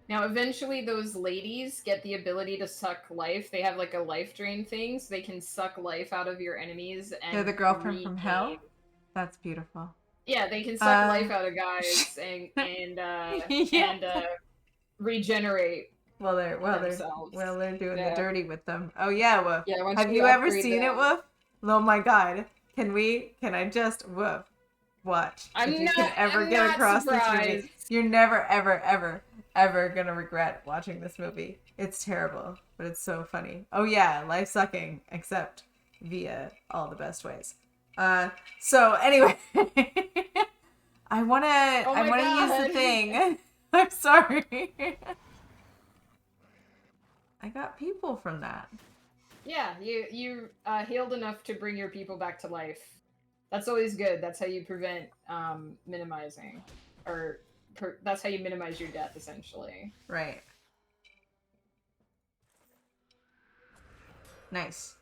Now, eventually, those ladies get the ability to suck life. They have like a life drain thing, so they can suck life out of your enemies. And They're the girlfriend from hell? regain- That's beautiful. Yeah, they can suck Uh, life out of guys and Yeah. regenerate. Well, themselves. they're doing Yeah. the dirty with them. Oh yeah, Woof. Yeah, once Have you ever upgrade seen them. it, Woof? Oh my God. Can I just Woof? Watch. I'm if you not- can ever I'm get not across this movie, surprised. you're never, ever, ever, ever gonna regret watching this movie. It's terrible, but it's so funny. Oh yeah, life sucking, except via all the best ways. So anyway, I wanna my use God. the thing. I'm sorry. I got people from that. Yeah, you healed enough to bring your people back to life. That's always good. That's how you prevent minimizing, or that's how you minimize your death, essentially. Right. Nice.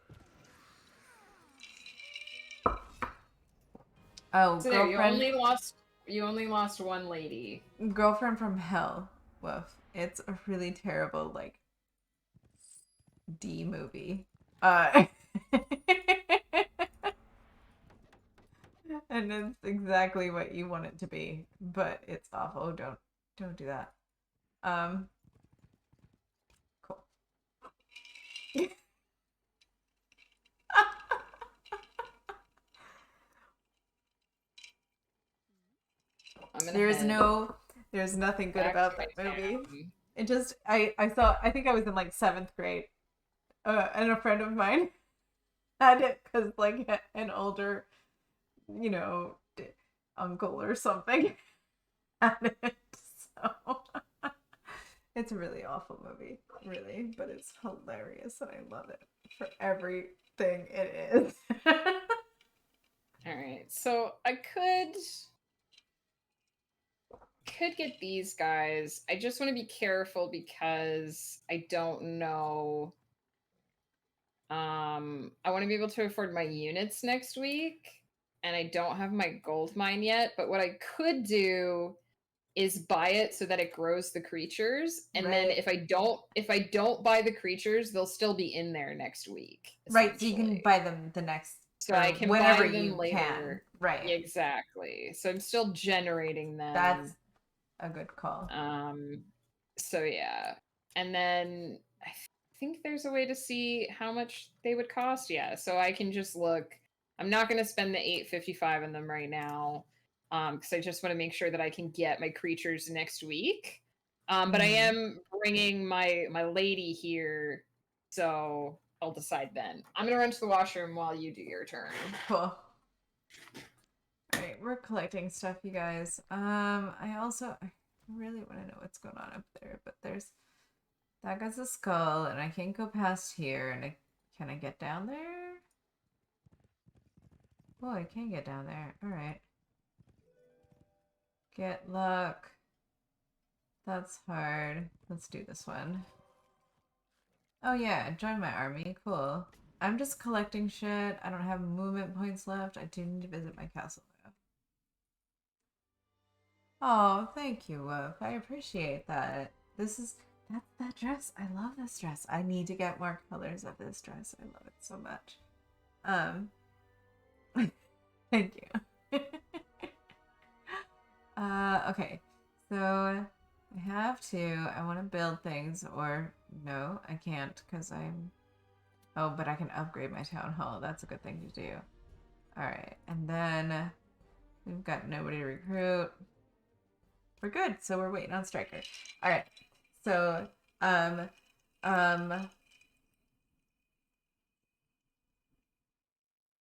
Oh, So there, girlfriend. you only lost one lady. Girlfriend from Hell. Woof. It's a really terrible, like, D movie. And it's exactly what you want it to be, but it's awful. Don't do that. Cool. I'm gonna There's nothing good back about to that my movie. town. It just, I think I was in like 7th grade, and a friend of mine had it because like an older, uncle or something had it. So it's a really awful movie, really, but it's hilarious and I love it for everything it is. All right, so I could get these guys. I just want to be careful because I don't know. I want to be able to afford my units next week, and I don't have my gold mine yet. But what I could do is buy it so that it grows the creatures, and then Right. if I don't buy the creatures, they'll still be in there next week. Right, so you can essentially. buy them the next, So or I can whenever buy them you later. can. Right. Exactly. So I'm still generating them. That's a good call. So yeah. And then I think there's a way to see how much they would cost. Yeah. So I can just look. I'm not going to spend the 855 in them right now, because I just want to make sure that I can get my creatures next week. But I am bringing my lady here, so I'll decide then. I'm going to run to the washroom while you do your turn. Cool. Alright, we're collecting stuff, you guys. I really want to know what's going on up there, but that guy's a skull, and I can't go past here, and can I get down there? Oh, I can get down there. Alright. Get luck. That's hard. Let's do this one. Oh yeah, join my army. Cool. I'm just collecting shit. I don't have movement points left. I do need to visit my castle though. Oh, thank you, Woof. I appreciate that. That's that dress. I love this dress. I need to get more colors of this dress. I love it so much. Thank you. Okay. So I want to build things, or no, I can't because oh, but I can upgrade my town hall. That's a good thing to do. All right. And then we've got nobody to recruit. We're good. So we're waiting on Striker. All right. So,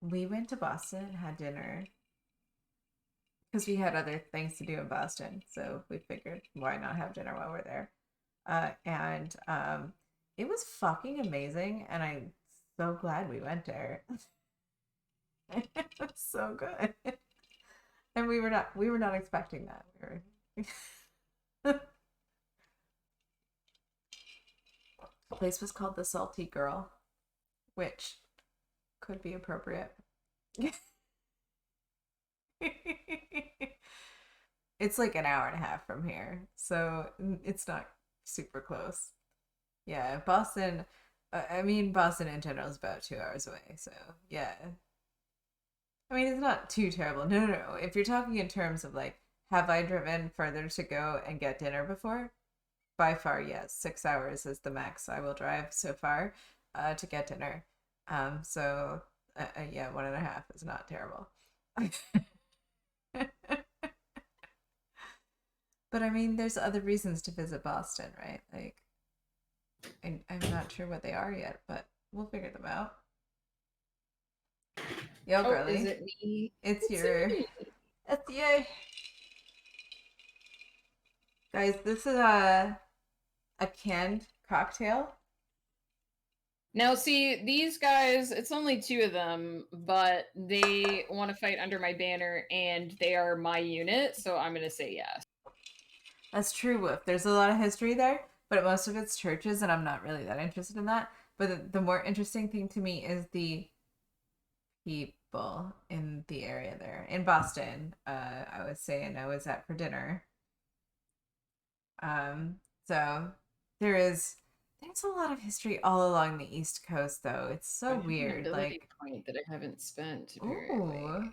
we went to Boston and had dinner because we had other things to do in Boston. So we figured why not have dinner while we're there. And it was fucking amazing. And I'm so glad we went there. It was so good. And we were not expecting that. The place was called the Salty Girl, which could be appropriate. It's like an hour and a half from here, so it's not super close. Yeah, Boston. I mean, Boston in general is about 2 hours away, so yeah. I mean, it's not too terrible. No. If you're talking in terms of like, have I driven further to go and get dinner before? By far, yes. 6 hours is the max I will drive so far to get dinner. So yeah, 1.5 is not terrible. But I mean, there's other reasons to visit Boston, right? Like, I'm not sure what they are yet, but we'll figure them out. Yo, girly. Is it me? It's you. Guys, this is a canned cocktail. Now, see, these guys, it's only 2 of them, but they want to fight under my banner, and they are my unit, so I'm going to say yes. That's true, Woof. There's a lot of history there, but most of it's churches, and I'm not really that interested in that. But the more interesting thing to me is the people in the area there. In Boston, I was saying I was at for dinner. So there's a lot of history all along the East Coast, though. It's so weird. Like, point that I haven't spent. Apparently. ooh,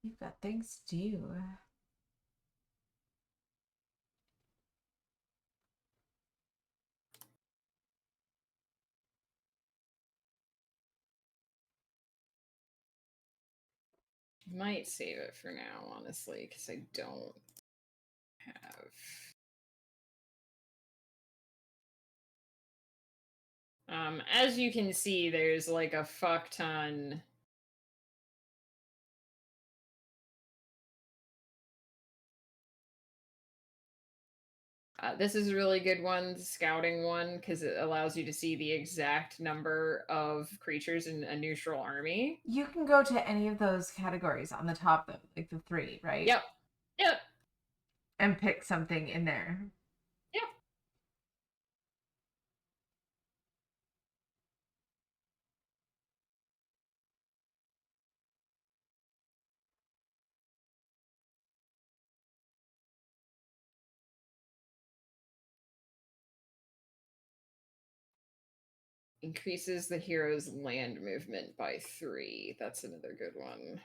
you've got things to do. Might save it for now, honestly, because I don't have. As you can see, there's like a fuck ton. This is a really good one, the scouting one, because it allows you to see the exact number of creatures in a neutral army. You can go to any of those categories on the top, though, like the 3, right? Yep. And pick something in there. Yep. Increases the hero's land movement by 3. That's another good one.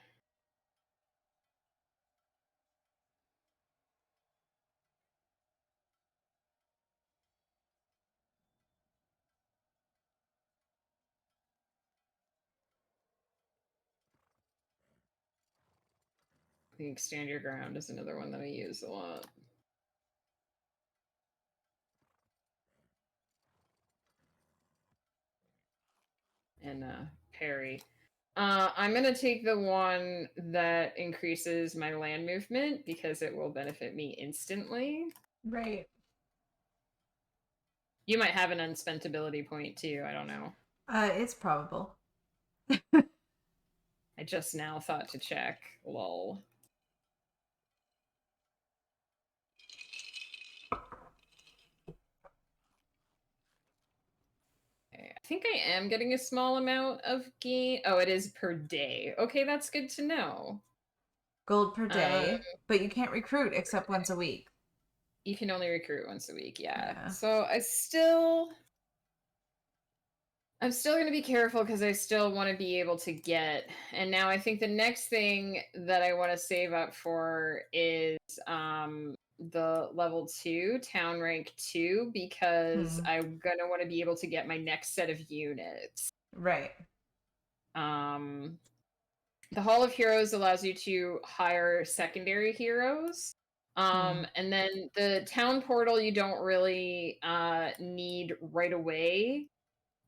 I think Stand Your Ground is another one that I use a lot. And parry. I'm gonna take the one that increases my land movement because it will benefit me instantly. Right. You might have an unspent ability point too, I don't know. It's probable. I just now thought to check. Lol. Okay, I think I am getting a small amount of gain. Oh, it is per day. Okay, that's good to know. Gold per day, but you can't recruit except once a week. You can only recruit once a week, yeah. Yeah. So I'm still going to be careful because I still want to be able to get. And now I think the next thing that I want to save up for is the level 2, town rank 2, because I'm going to want to be able to get my next set of units. Right. The Hall of Heroes allows you to hire secondary heroes. And then the town portal you don't really need right away.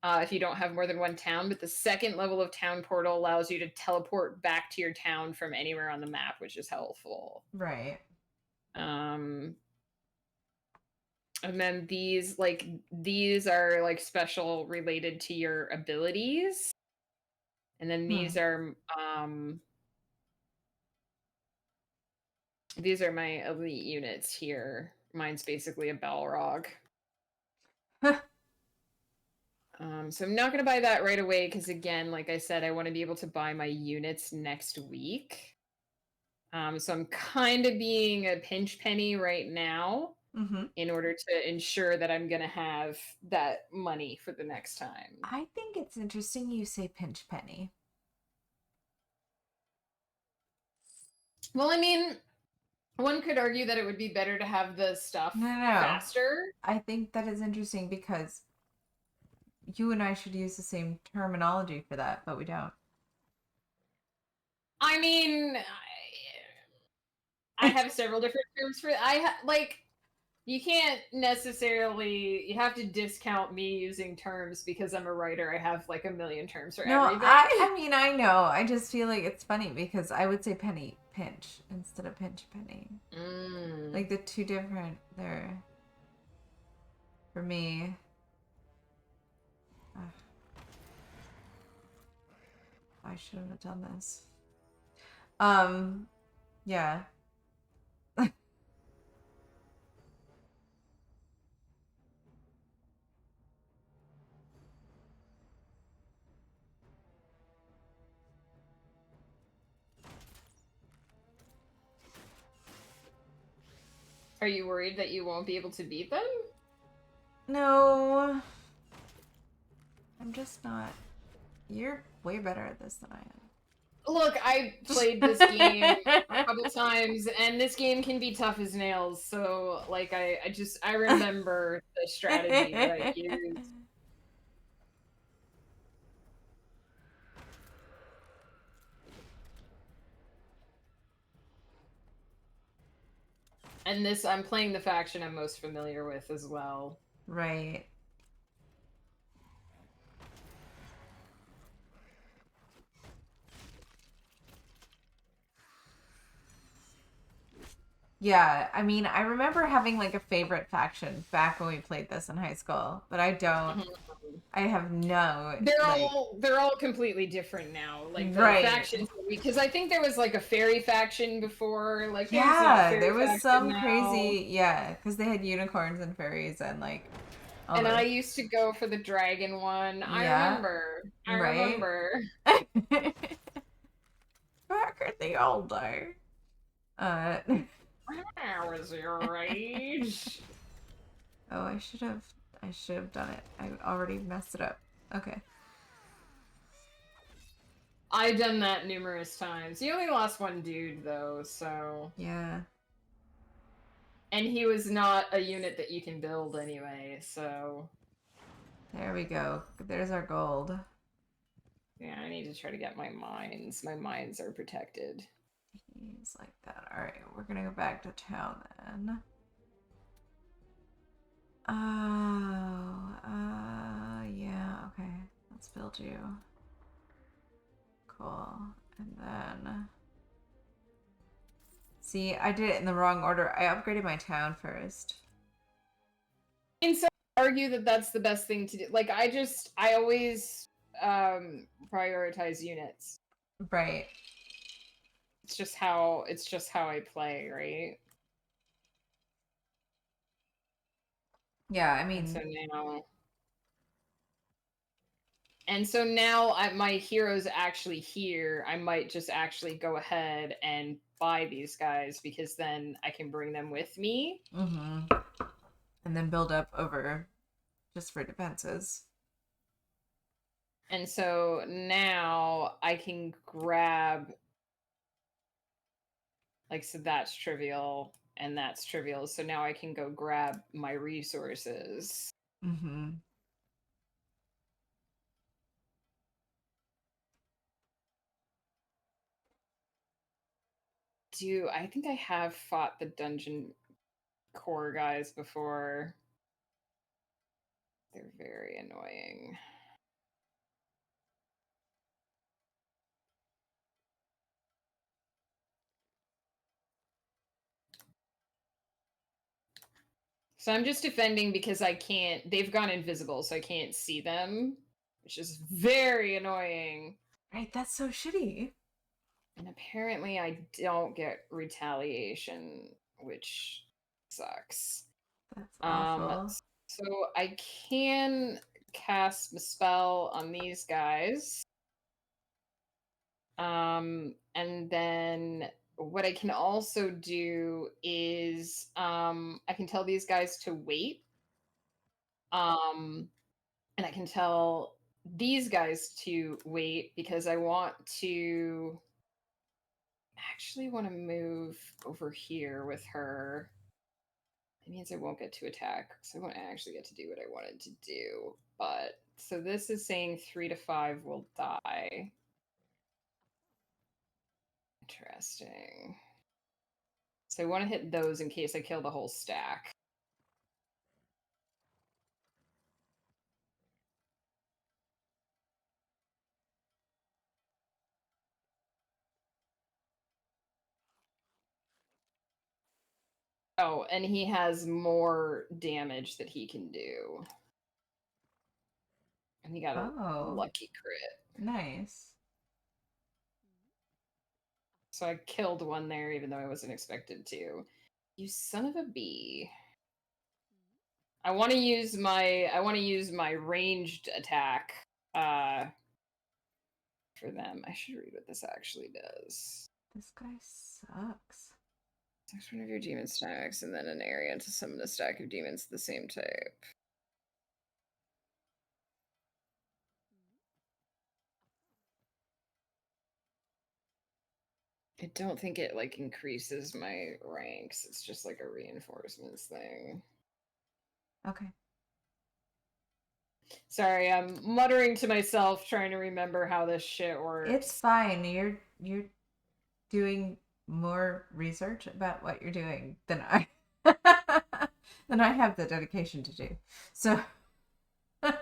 If you don't have more than one town, but the second level of town portal allows you to teleport back to your town from anywhere on the map, which is helpful. Right. And then these are like special related to your abilities. And then these are my elite units here. Mine's basically a Balrog. So I'm not going to buy that right away because, again, like I said, I want to be able to buy my units next week. So I'm kind of being a pinch penny right now in order to ensure that I'm going to have that money for the next time. I think it's interesting you say pinch penny. Well, I mean, one could argue that it would be better to have the stuff faster. I think that is interesting because you and I should use the same terminology for that, but we don't. I mean, I have several different terms for like. You can't necessarily. You have to discount me using terms because I'm a writer. I have like a million terms for everything. I mean, I know. I just feel like it's funny because I would say penny pinch instead of pinch penny. Like the two different there. For me. I shouldn't have done this. Yeah. Are you worried that you won't be able to beat them? No. I'm just not. You're way better at this than I am. Look, I played this game a couple times, and this game can be tough as nails, so, like, I remember the strategy that I used. And I'm playing the faction I'm most familiar with as well. Right. Yeah, I mean, I remember having like a favorite faction back when we played this in high school, but I don't. I have no. They're all completely different now. Like the factions, because I think there was like a fairy faction before. Like there was some crazy because they had unicorns and fairies and like. And I used to go for the dragon one. I remember. Back in the old day. How was your age? Oh, I should have done it. I already messed it up. Okay. I've done that numerous times. You only lost one dude though, so yeah. And he was not a unit that you can build anyway, so there we go. There's our gold. Yeah, I need to try to get my mines. My mines are protected. He's like that. All right, we're gonna go back to town then. Oh, yeah, okay. Let's build you. Cool. And then... See, I did it in the wrong order. I upgraded my town first. And so I argue that that's the best thing to do. Like, I always prioritize units. Right. It's just how I play, right? Yeah, I mean... And so now my hero's actually here. I might just actually go ahead and buy these guys because then I can bring them with me. Mm-hmm. And then build up over just for defenses. And so now I can grab, like, so that's trivial and that's trivial. So now I can go grab my resources. Mm-hmm. I think I have fought the dungeon core guys before. They're very annoying. So I'm just defending because they've gone invisible, so I can't see them, which is very annoying. Right, that's so shitty. And apparently I don't get retaliation, which sucks. That's awful. So I can cast a spell on these guys. And then what I can also do is I can tell these guys to wait. And I can tell these guys to wait because I want to move over here with her. It means I won't get to attack, so I won't actually get to do what I wanted to do. But so this is saying 3 to 5 will die. Interesting. So I want to hit those in case I kill the whole stack. Oh, and he has more damage that he can do. And he got a lucky crit. Nice. So I killed one there even though I wasn't expected to. You son of a bee. I want to use my ranged attack for them. I should read what this actually does. This guy sucks. Select one of your demon stacks and then an area to summon a stack of demons of the same type. I don't think it like increases my ranks. It's just like a reinforcements thing. Okay. Sorry, I'm muttering to myself, trying to remember how this shit works. It's fine. You're doing more research about what you're doing than I than I have the dedication to do. So all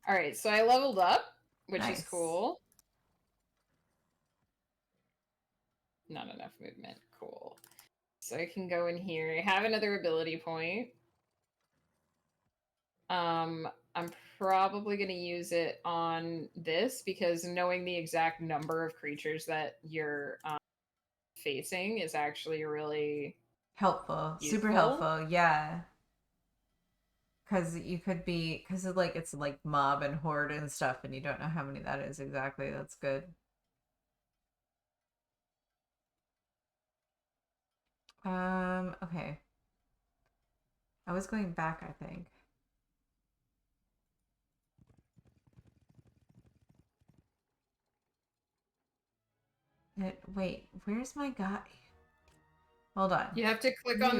right, so I leveled up, which Nice. is cool. Not enough movement. Cool. So I can go in here. I have another ability point. I'm probably going to use it on this because knowing the exact number of creatures that you're facing is actually really helpful. useful. Super helpful. Yeah. Because it's like mob and horde and stuff, and you don't know how many that is exactly. That's good. Okay. I was going back, I think. Wait, where's my guy? Hold on. You have to click on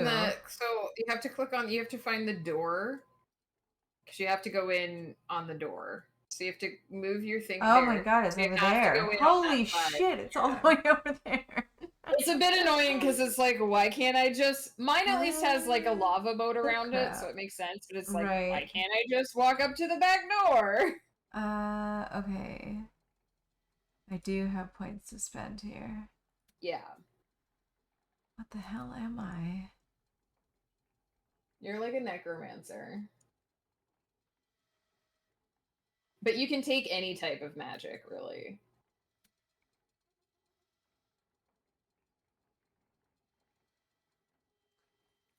you have to find the door. Because you have to go in on the door. So you have to move your thing Oh there. my god, it's You over have to there. go in on Holy that side. shit, it's all the way over there. It's a bit annoying because it's like, why can't I just... Mine at least has like a lava boat around it, so crap. it makes sense. But it's like, Right. why can't I just walk up to the back door? Okay. I do have points to spend here. Yeah. What the hell am I? You're like a necromancer. But you can take any type of magic, really.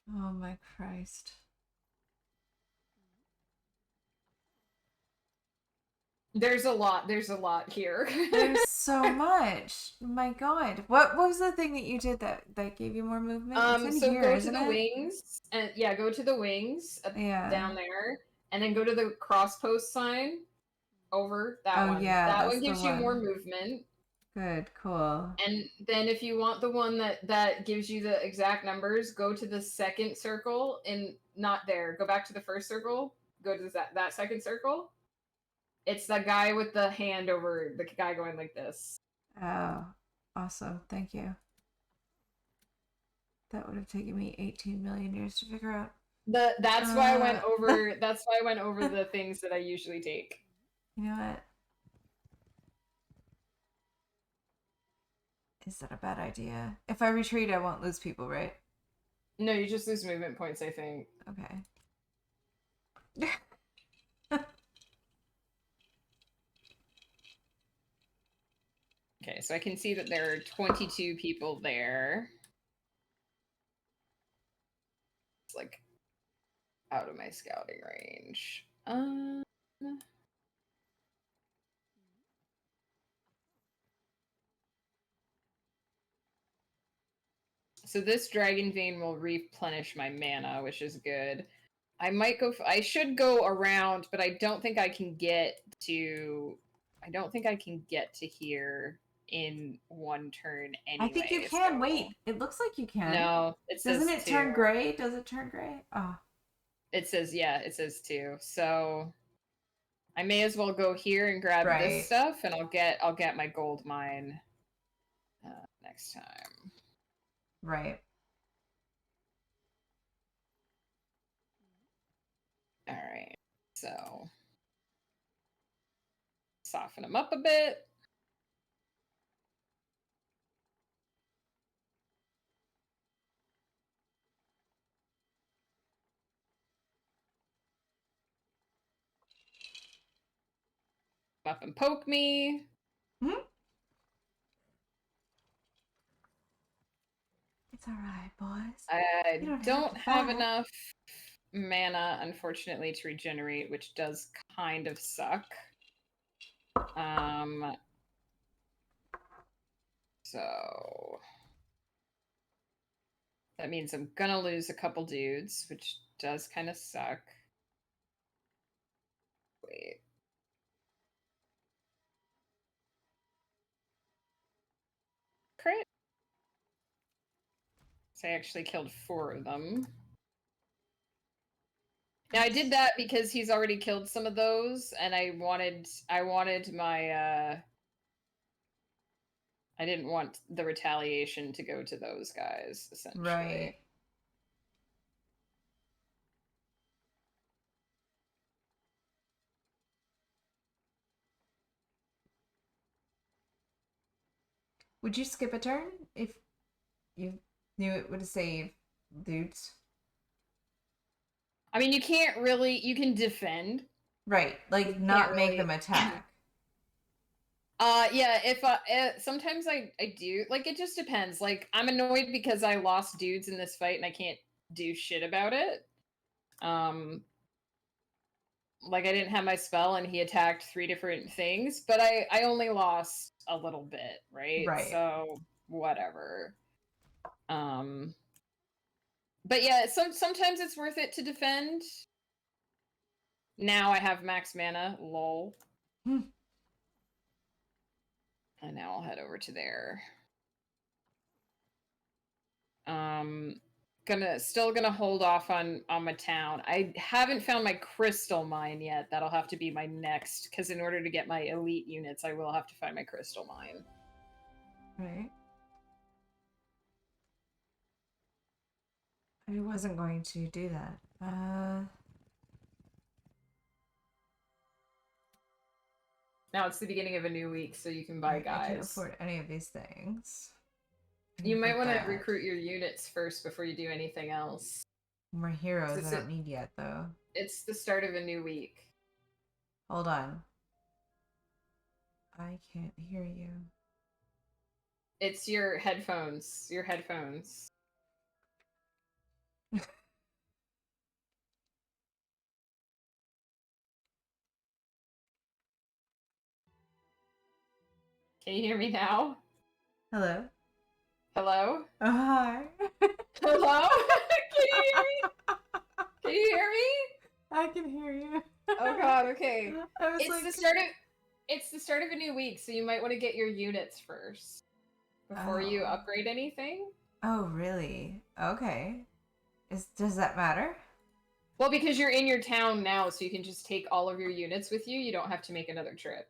Oh my Christ. There's a lot here. There's so much. My God. What was the thing that you did that gave you more movement? It's in So here, go to isn't the it? wings, and yeah, go to the wings Yeah. down there, and then go to the cross post sign over that Oh, one. yeah, That that's one the gives you more one. movement. Good, cool. And then if you want the one that gives you the exact numbers, go to the second circle and not there. Go back to the first circle. Go to that second circle. It's the guy with the hand over the guy going like this. Oh, awesome. Thank you. That would have taken me 18 million years to figure out. That's why I went over that's why I went over the things that I usually take. You know what? Is that a bad idea? If I retreat, I won't lose people, right? No, you just lose movement points, I think. Okay. Okay, so I can see that there are 22 people there. It's like out of my scouting range. So this Dragon Vein will replenish my mana, which is good. I might go. I should go around, but I don't think I can get to. I don't think I can get to here in one turn anyway. I think you can. So... Wait, it looks like you can. No, it says Doesn't it two. turn gray? Does it turn gray? Oh. It says, yeah, it says 2. So I may as well go here and grab this stuff, and I'll get my gold mine next time. Right. All right. So soften them up a bit. Up and poke me. Mm-hmm. It's all right, boys. I don't have enough mana, unfortunately, to regenerate, which does kind of suck. So that means I'm gonna lose a couple dudes, which does kind of suck. Wait. Crit. So I actually killed 4 of them. Now I did that because he's already killed some of those, and I wanted my I didn't want the retaliation to go to those guys, essentially. Right. Would you skip a turn if you knew it would save dudes? I mean, you can't really. You can defend. Right, like not make them attack. Yeah. If sometimes I do. Like, it just depends. Like, I'm annoyed because I lost dudes in this fight and I can't do shit about it. Like, I didn't have my spell and he attacked 3 different things, but I only lost a little bit, right? Right. So whatever. But yeah, sometimes it's worth it to defend. Now I have max mana, lol. And now I'll head over to there. Still gonna hold off on my town. I haven't found my crystal mine yet. That'll have to be my next, because in order to get my elite units, I will have to find my crystal mine. Right. I wasn't going to do that. Now it's the beginning of a new week, so you can buy I can't guys. afford any of these things. I You need might the want to bat. recruit your units first before you do anything else. More heroes It's I don't need yet, though. It's the start of a new week. Hold on. I can't hear you. It's your headphones. Your headphones. Can you hear me now? Hello? Hello? Oh, hi. Hello? Can you hear me? Can you hear me? I can hear you. Oh god, okay. I was It's like, the start of a new week, so you might want to get your units first before you Oh. upgrade anything. oh, really? Okay. Does that matter? Well, because you're in your town now, so you can just take all of your units with you. You don't have to make another trip.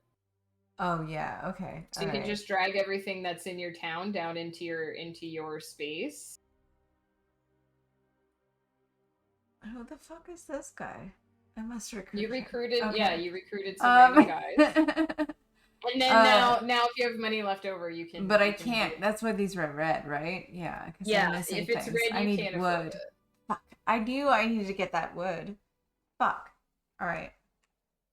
Oh, yeah. Okay. So you can just drag everything that's in your town down into your space. Who the fuck is this guy? I must recruit You him. recruited, Okay. yeah, you recruited some random guys. And then now if you have money left over, you can. But I you can can't. do- That's why these are red, right? Yeah. Because Yeah, I'm missing if it's things. red, I you need can't afford wood. it. Fuck. I knew I needed to get that wood. Fuck. All right.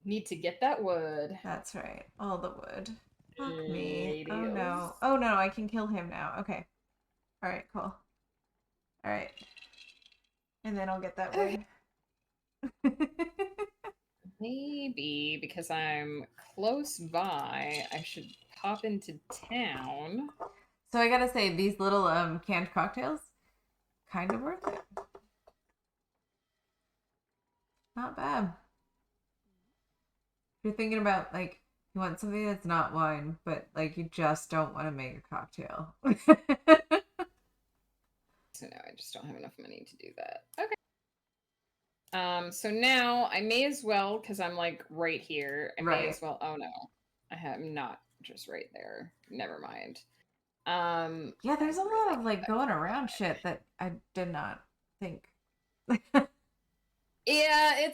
Need to get that wood. That's right. All the wood. Fuck me. Oh Ladios. no. Oh no, I can kill him now. Okay. All right, cool. All right. And then I'll get that wood. Maybe because I'm close by, I should pop into town. So I gotta say, these little canned cocktails, kind of worth it. Not bad. If you're thinking about, like, you want something that's not wine, but, like, you just don't want to make a cocktail. So now I just don't have enough money to do that. Okay. So now I may as well, because I'm like right here, I may Right. as well. Oh no, I'm not just right there. Never mind. Yeah, there's a lot of, like, going around shit that I did not think. Yeah,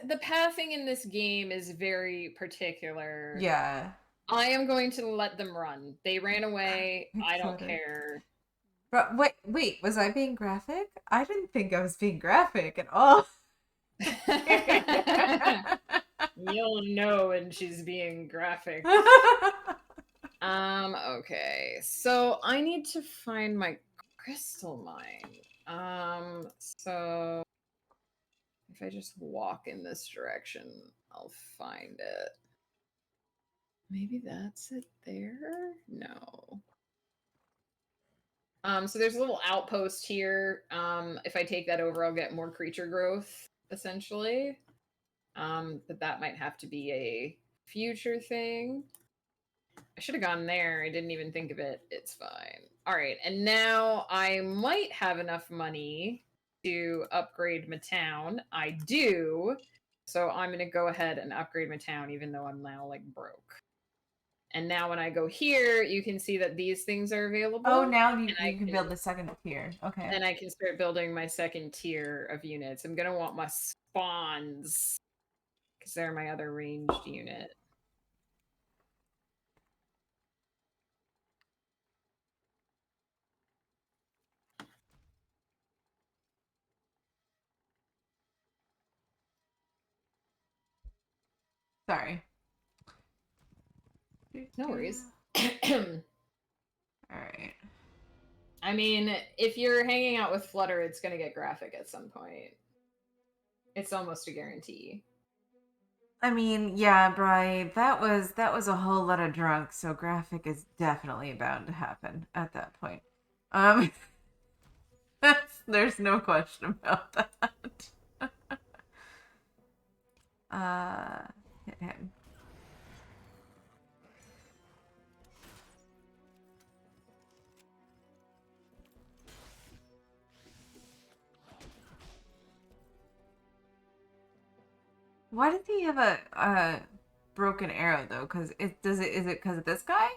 the pathing in this game is very particular. Yeah. I am going to let them run. They ran away. I don't Clutter. care. But wait, was I being graphic? I didn't think I was being graphic at all. You'll know when she's being graphic. Okay. So I need to find my crystal mine. So if I just walk in this direction, I'll find it. Maybe that's it there? No. So there's a little outpost here. If I take that over, I'll get more creature growth, essentially. But that might have to be a future thing. I should have gone there. I didn't even think of it. It's fine. All right, and now I might have enough money to upgrade my town. I do. So I'm gonna go ahead and upgrade my town, even though I'm now like broke. And now when I go here, you can see that these things are available. Oh, now you can build the second tier. Okay. And I can start building my second tier of units. I'm gonna want my spawns because they're my other ranged unit. Sorry. No worries. Alright. I mean, if you're hanging out with Flutter, it's gonna get graphic at some point. It's almost a guarantee. I mean, yeah, Bri, that was a whole lot of drunk, so graphic is definitely bound to happen at that point. There's no question about that. Hit him. Why does he have a broken arrow though? Is it because of this guy?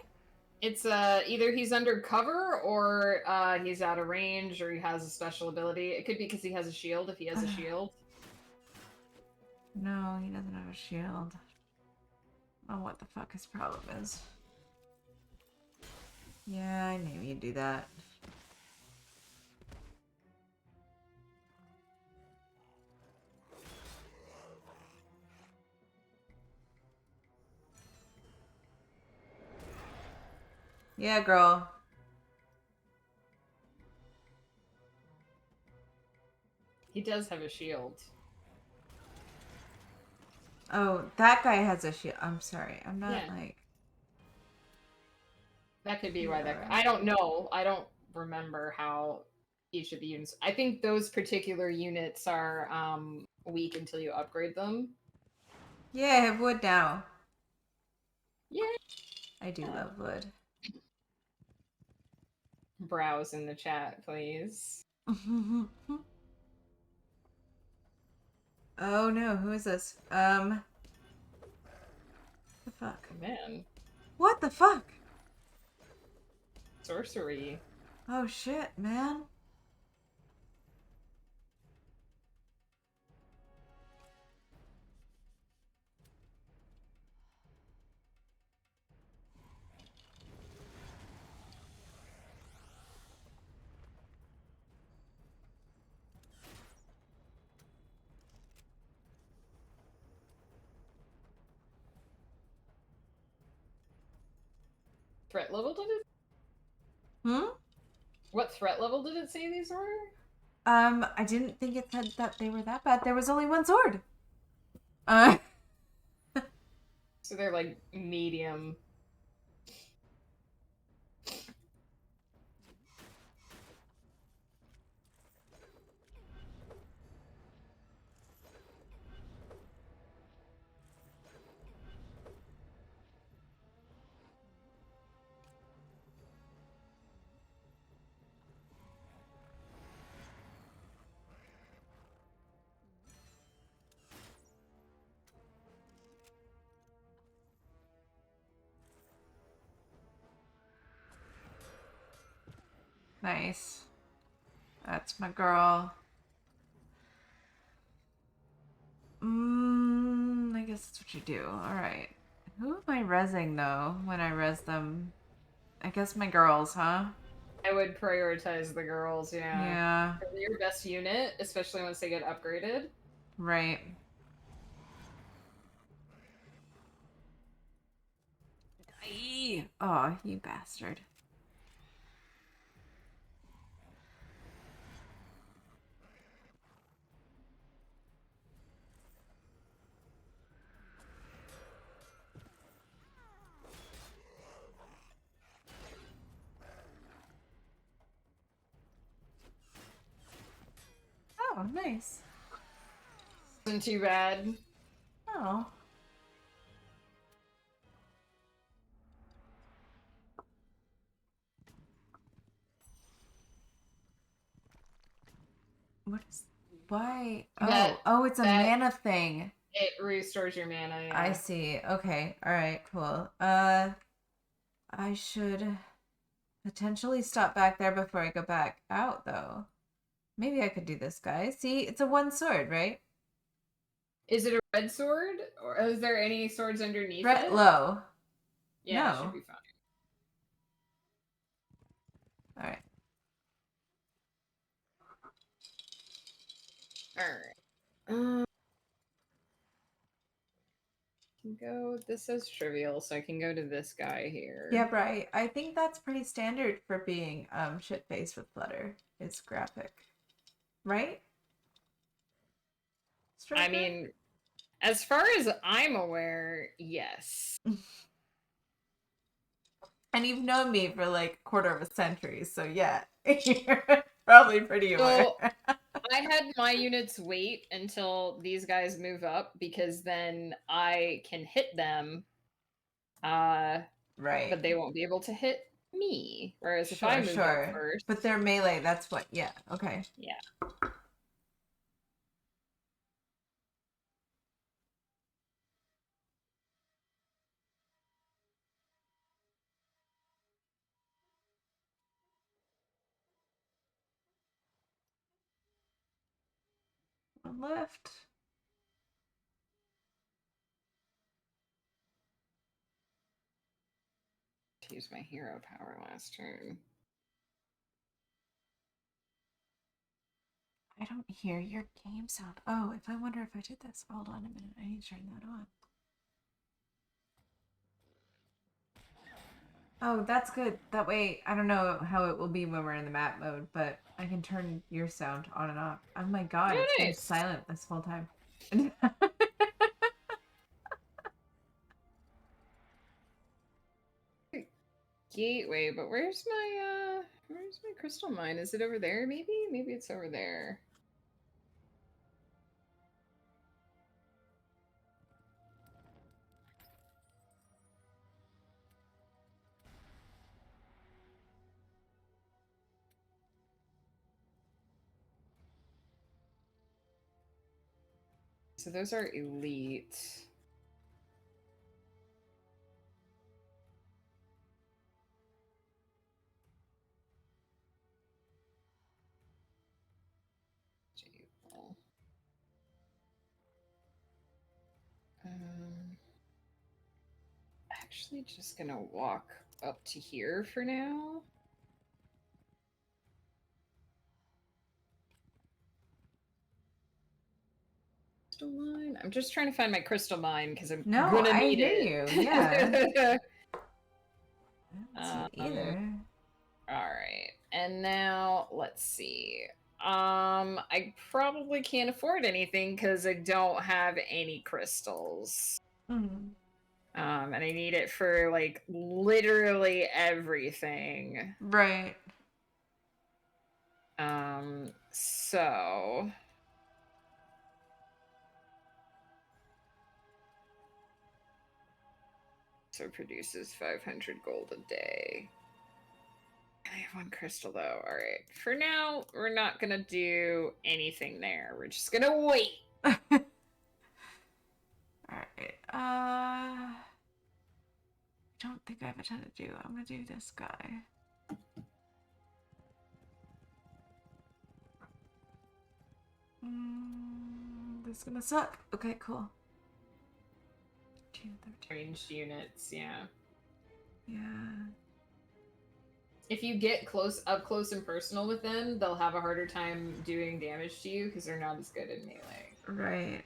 It's either he's under cover or he's out of range or he has a special ability. It could be because he has a shield if he has a shield. No, he doesn't have a shield. Oh, what the fuck his problem is. Yeah, I knew you'd do that. Yeah, girl. He does have a shield. Oh, that guy has a shield. I'm sorry. I'm not Yeah. like... That could be why that. Yeah. I don't know. I don't remember how each of the units. I think those particular units are weak until you upgrade them. Yeah, I have wood now. Yeah. I do love wood. Browse in the chat, please. Oh no, who is this? The fuck? Man, What the fuck? sorcery. Oh shit, man. Threat level did it? Hmm? What threat level did it say these were? I didn't think it said that they were that bad. There was only one sword. Uh. So they're like medium. Nice. That's my girl. I guess that's what you do. Alright. Who am I rezzing, though, when I res them? I guess my girls, huh? I would prioritize the girls, yeah. Yeah. They're your best unit, especially once they get upgraded. Right. Die! Oh, you bastard. Oh, nice. Wasn't too bad. Oh. What is... Why? That- Oh, it's a that- mana thing. It restores your mana, yeah. I see. Okay. Alright, cool. I should potentially stop back there before I go back out, though. Maybe I could do this, guys. See, it's a one sword, right? Is it a red sword? Or is there any swords underneath Threat it? low. Yeah, it No. should be fine. Alright. Alright. Can go. This says trivial, so I can go to this guy here. Yeah, right. I think that's pretty standard for being shit-faced with Flutter. It's graphic. Right? I Striker? mean, as far as I'm aware, yes. And you've known me for like a quarter of a century, so yeah. You're probably pretty aware. So, I had my units wait until these guys move up because then I can hit them, Right. but they won't be able to hit me. Whereas if Sure, I move sure. up first, But they're melee, that's what, yeah, okay. yeah. one left. To use my hero power last turn. I don't hear your game sound. Oh, if I wonder if I did this. Hold on a minute. I need to turn that on. Oh, that's good. That way, I don't know how it will be when we're in the map mode, but I can turn your sound on and off. Oh my god, Oh, it's been nice. silent this whole time. Gateway, but where's my crystal mine? Is it over there maybe? Maybe it's over there. So those are elite. Actually just gonna walk up to here for now. Crystal mine? I'm just trying to find my crystal mine because I'm No, gonna I need hear it. you, yeah. I don't see it either. Alright. And now let's see. I probably can't afford anything because I don't have any crystals. Mm. And I need it for like literally everything. Right. So it produces 500 gold a day. I have one crystal though. All right. For now, we're not gonna do anything there. We're just gonna wait. All right. I don't think I have a ton to do. I'm gonna do this guy. This is gonna suck. Okay, cool. 2, 13. Ranged units, yeah. Yeah. If you get up close and personal with them, they'll have a harder time doing damage to you because they're not as good in melee. Right.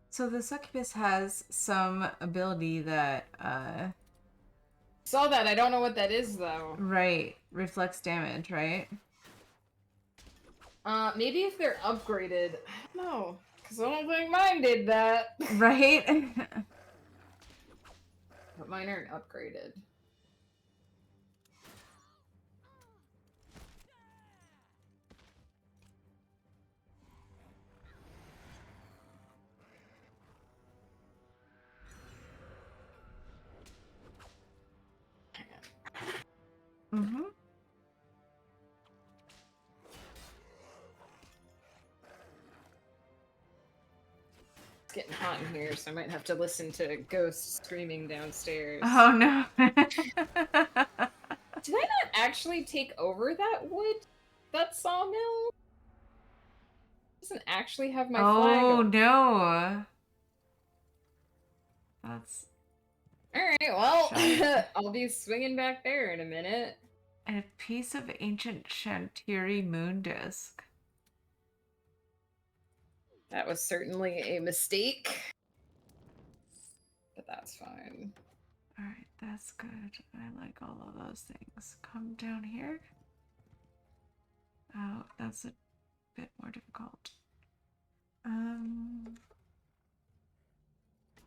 So the succubus has some ability that Saw that. I don't know what that is though. right, reflects damage, right? Maybe if they're upgraded. I don't know. Because I don't think mine did that. Right? But mine aren't upgraded. Mm-hmm. It's getting hot in here, so I might have to listen to ghosts screaming downstairs. Oh no. Did I not actually take over that wood? That sawmill? Doesn't actually have my flag. Oh on. no. That's Alright, well, Shite. I'll be swinging back there in a minute. a piece of ancient Shantiri moon disc. That was certainly a mistake. But that's fine. Alright, That's good. I like all of those things. Come down here. Oh, that's a bit more difficult.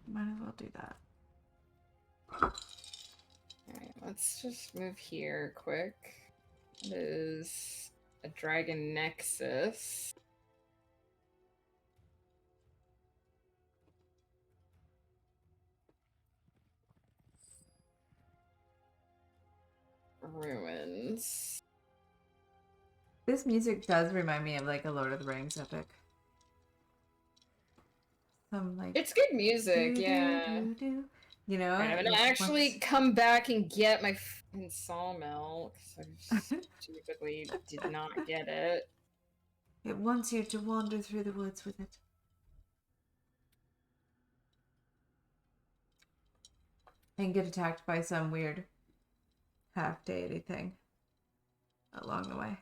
Might as well do that. Alright, let's just move here quick. It is a Dragon Nexus. Ruins. This music does remind me of like a Lord of the Rings epic. Some like It's good music, do, yeah. do, do. You know, Alright, I'm gonna actually come back and get my fucking sawmill because I stupidly did not get it. It wants you to wander through the woods with it. And get attacked by some weird half deity thing along the way.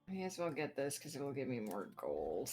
I may as well get this because it will give me more gold.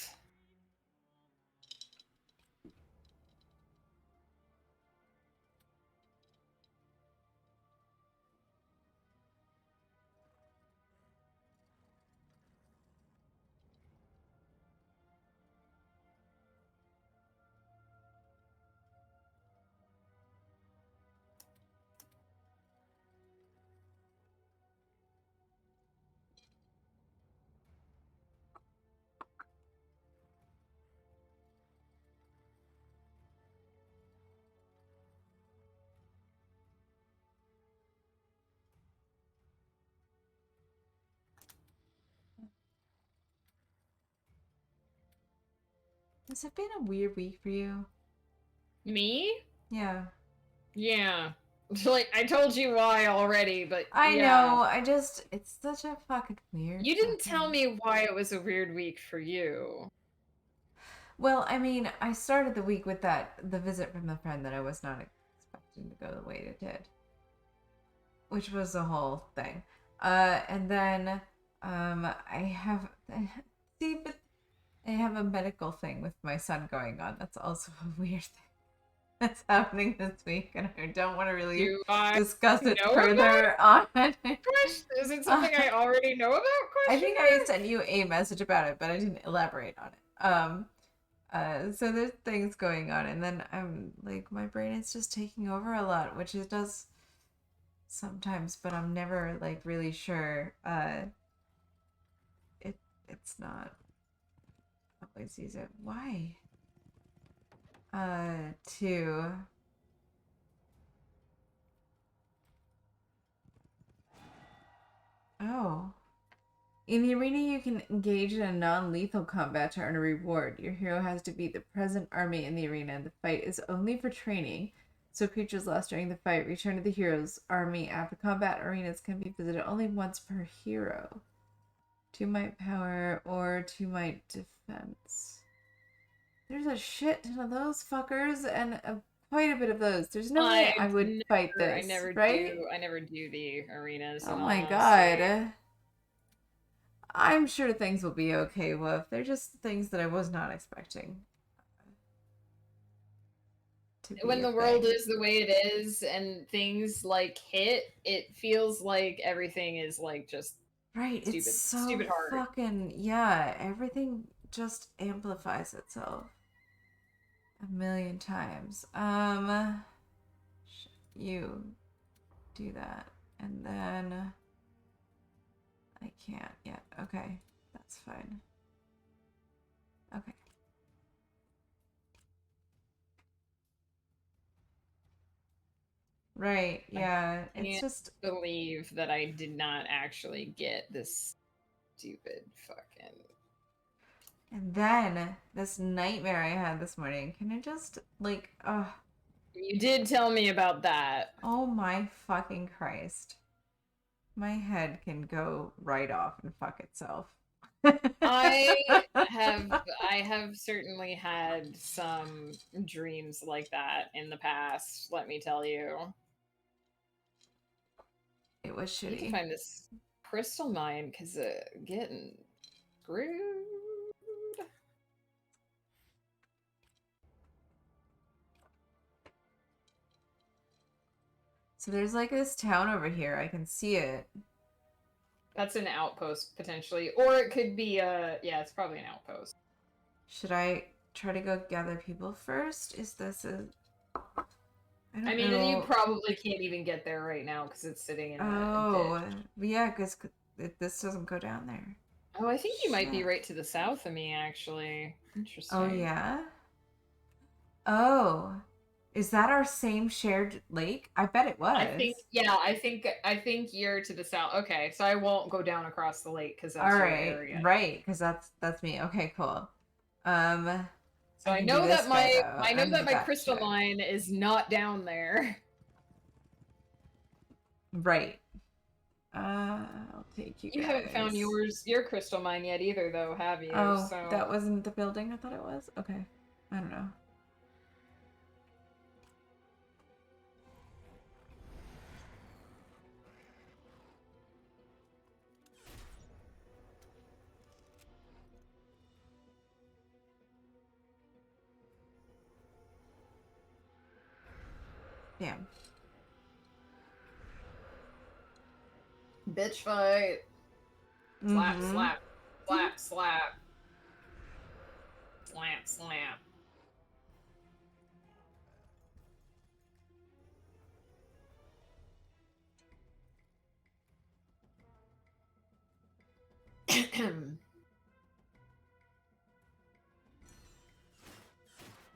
Has it been a weird week for you? Me? Yeah. Yeah. Like, I told you why already, but I yeah. know, it's such a fucking weird. You didn't tell me why it was a weird week for you. Well, I mean, I started the week with the visit from the friend that I was not expecting to go the way it did. Which was the whole thing. And then, I have, see, but I have a medical thing with my son going on. That's also a weird thing that's happening this week, and I don't want to really Do I discuss it know further on. Is it something I already know about? I think I sent you a message about it, but I didn't elaborate on it. So there's things going on, and then I'm like, my brain is just taking over a lot, which it does sometimes, but I'm never like really sure. It's not always easy. Why? To oh. In the arena, you can engage in a non-lethal combat to earn a reward. Your hero has to beat the present army in the arena. The fight is only for training, so creatures lost during the fight return to the hero's army after combat. Arenas can be visited only once per hero. 2 might power or 2 might defense. There's a shit ton of those fuckers and quite a bit of those. There's no way I would fight this, right? I never do the arenas. Oh my god. I'm sure things will be okay, Wolf. They're just things that I was not expecting. When the world is the way it is and things like hit, it feels like everything is like just right. Stupid, it's so stupid hard. Fucking yeah. Everything just amplifies itself a million times. You do that, and then I can't yet. Okay, that's fine. Okay. Right, yeah. It's just believe that I did not actually get this stupid fucking. And then this nightmare I had this morning. Can I just like You did tell me about that. Oh my fucking Christ. My head can go right off and fuck itself. I have certainly had some dreams like that in the past, let me tell you. It was I need shitty. to find this crystal mine because getting screwed. So there's like this town over here. I can see it. That's an outpost potentially, or it could be yeah, it's probably an outpost. Should I try to go gather people first? Is this a... I I mean, you probably can't even get there right now because it's sitting in a ditch. Yeah, because this doesn't go down there. Oh, I think you might be Shit. right to the south of me, actually. Interesting. Oh, yeah? Oh. Is that our same shared lake? I bet it was. I think you're to the south. Okay, so I won't go down across the lake because that's All your right, area. right, because that's me. Okay, cool. So I know that my crystal mine is not down there. Right. I'll take you. You haven't found your crystal mine yet either, though, have you? Oh, so... that wasn't the building I thought it was? Okay. I don't know. Damn. Bitch fight. Slap, Mhm. slap, slap, slap. Slap, slap.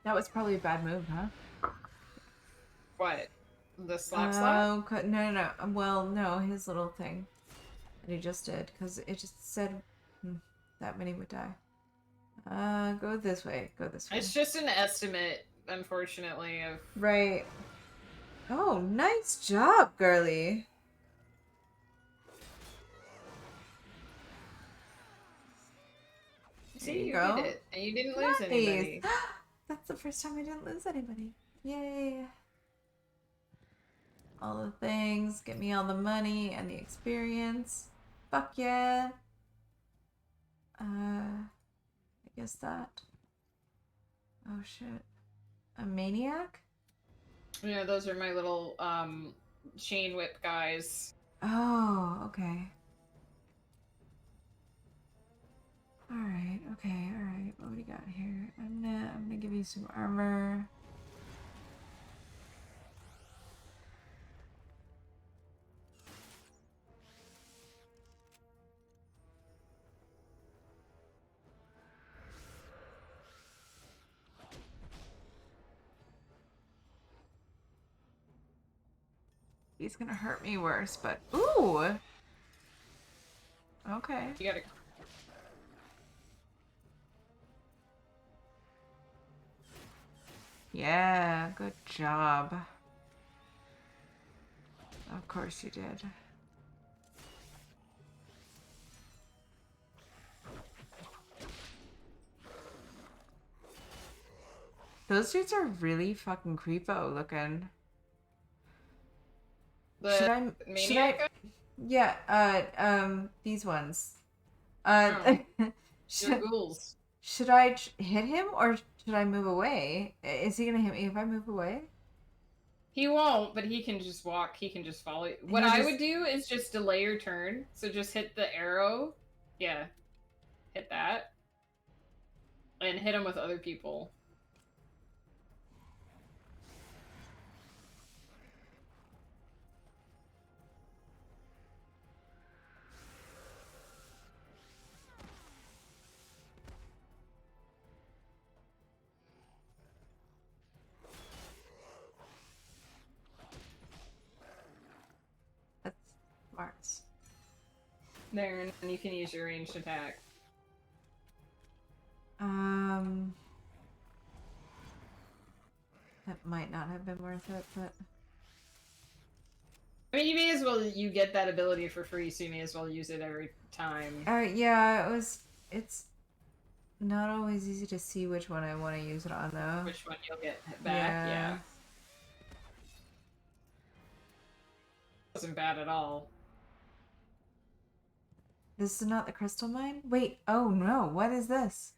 That was probably a bad move, huh? What? The slap slap? No. Well, no, his little thing that he just did, because it just said that many would die. Go this way. Go this way. It's just an estimate, unfortunately, of... Right. Oh, nice job, girly. See, you go. did it, and you didn't lose anybody. That's the first time I didn't lose anybody. Yay. All the things. Get me all the money and the experience. Fuck yeah. I guess that. Oh shit. A maniac? Yeah, those are my little chain whip guys. Oh, okay. Alright, okay, alright. What do we got here? I'm gonna give you some armor. He's gonna hurt me worse, but ooh. Okay. You gotta... Yeah, good job. Of course you did. Those dudes are really fucking creepo looking. Should I? Yeah, these ones. Your Should, ghouls. should I hit him or should I move away? Is he gonna hit me if I move away? He won't, but he can just walk. He can just follow you. What I would do is just delay your turn. So just hit the arrow. Yeah. Hit that. And hit him with other people. That's smarts. There, and then you can use your ranged attack. That might not have been worth it, but I mean, you may as well, you get that ability for free, so you may as well use it every time. yeah, it's not always easy to see which one I want to use it on though. Which one you'll get back, yeah. Wasn't bad at all. This is not the crystal mine? Wait, oh no, what is this?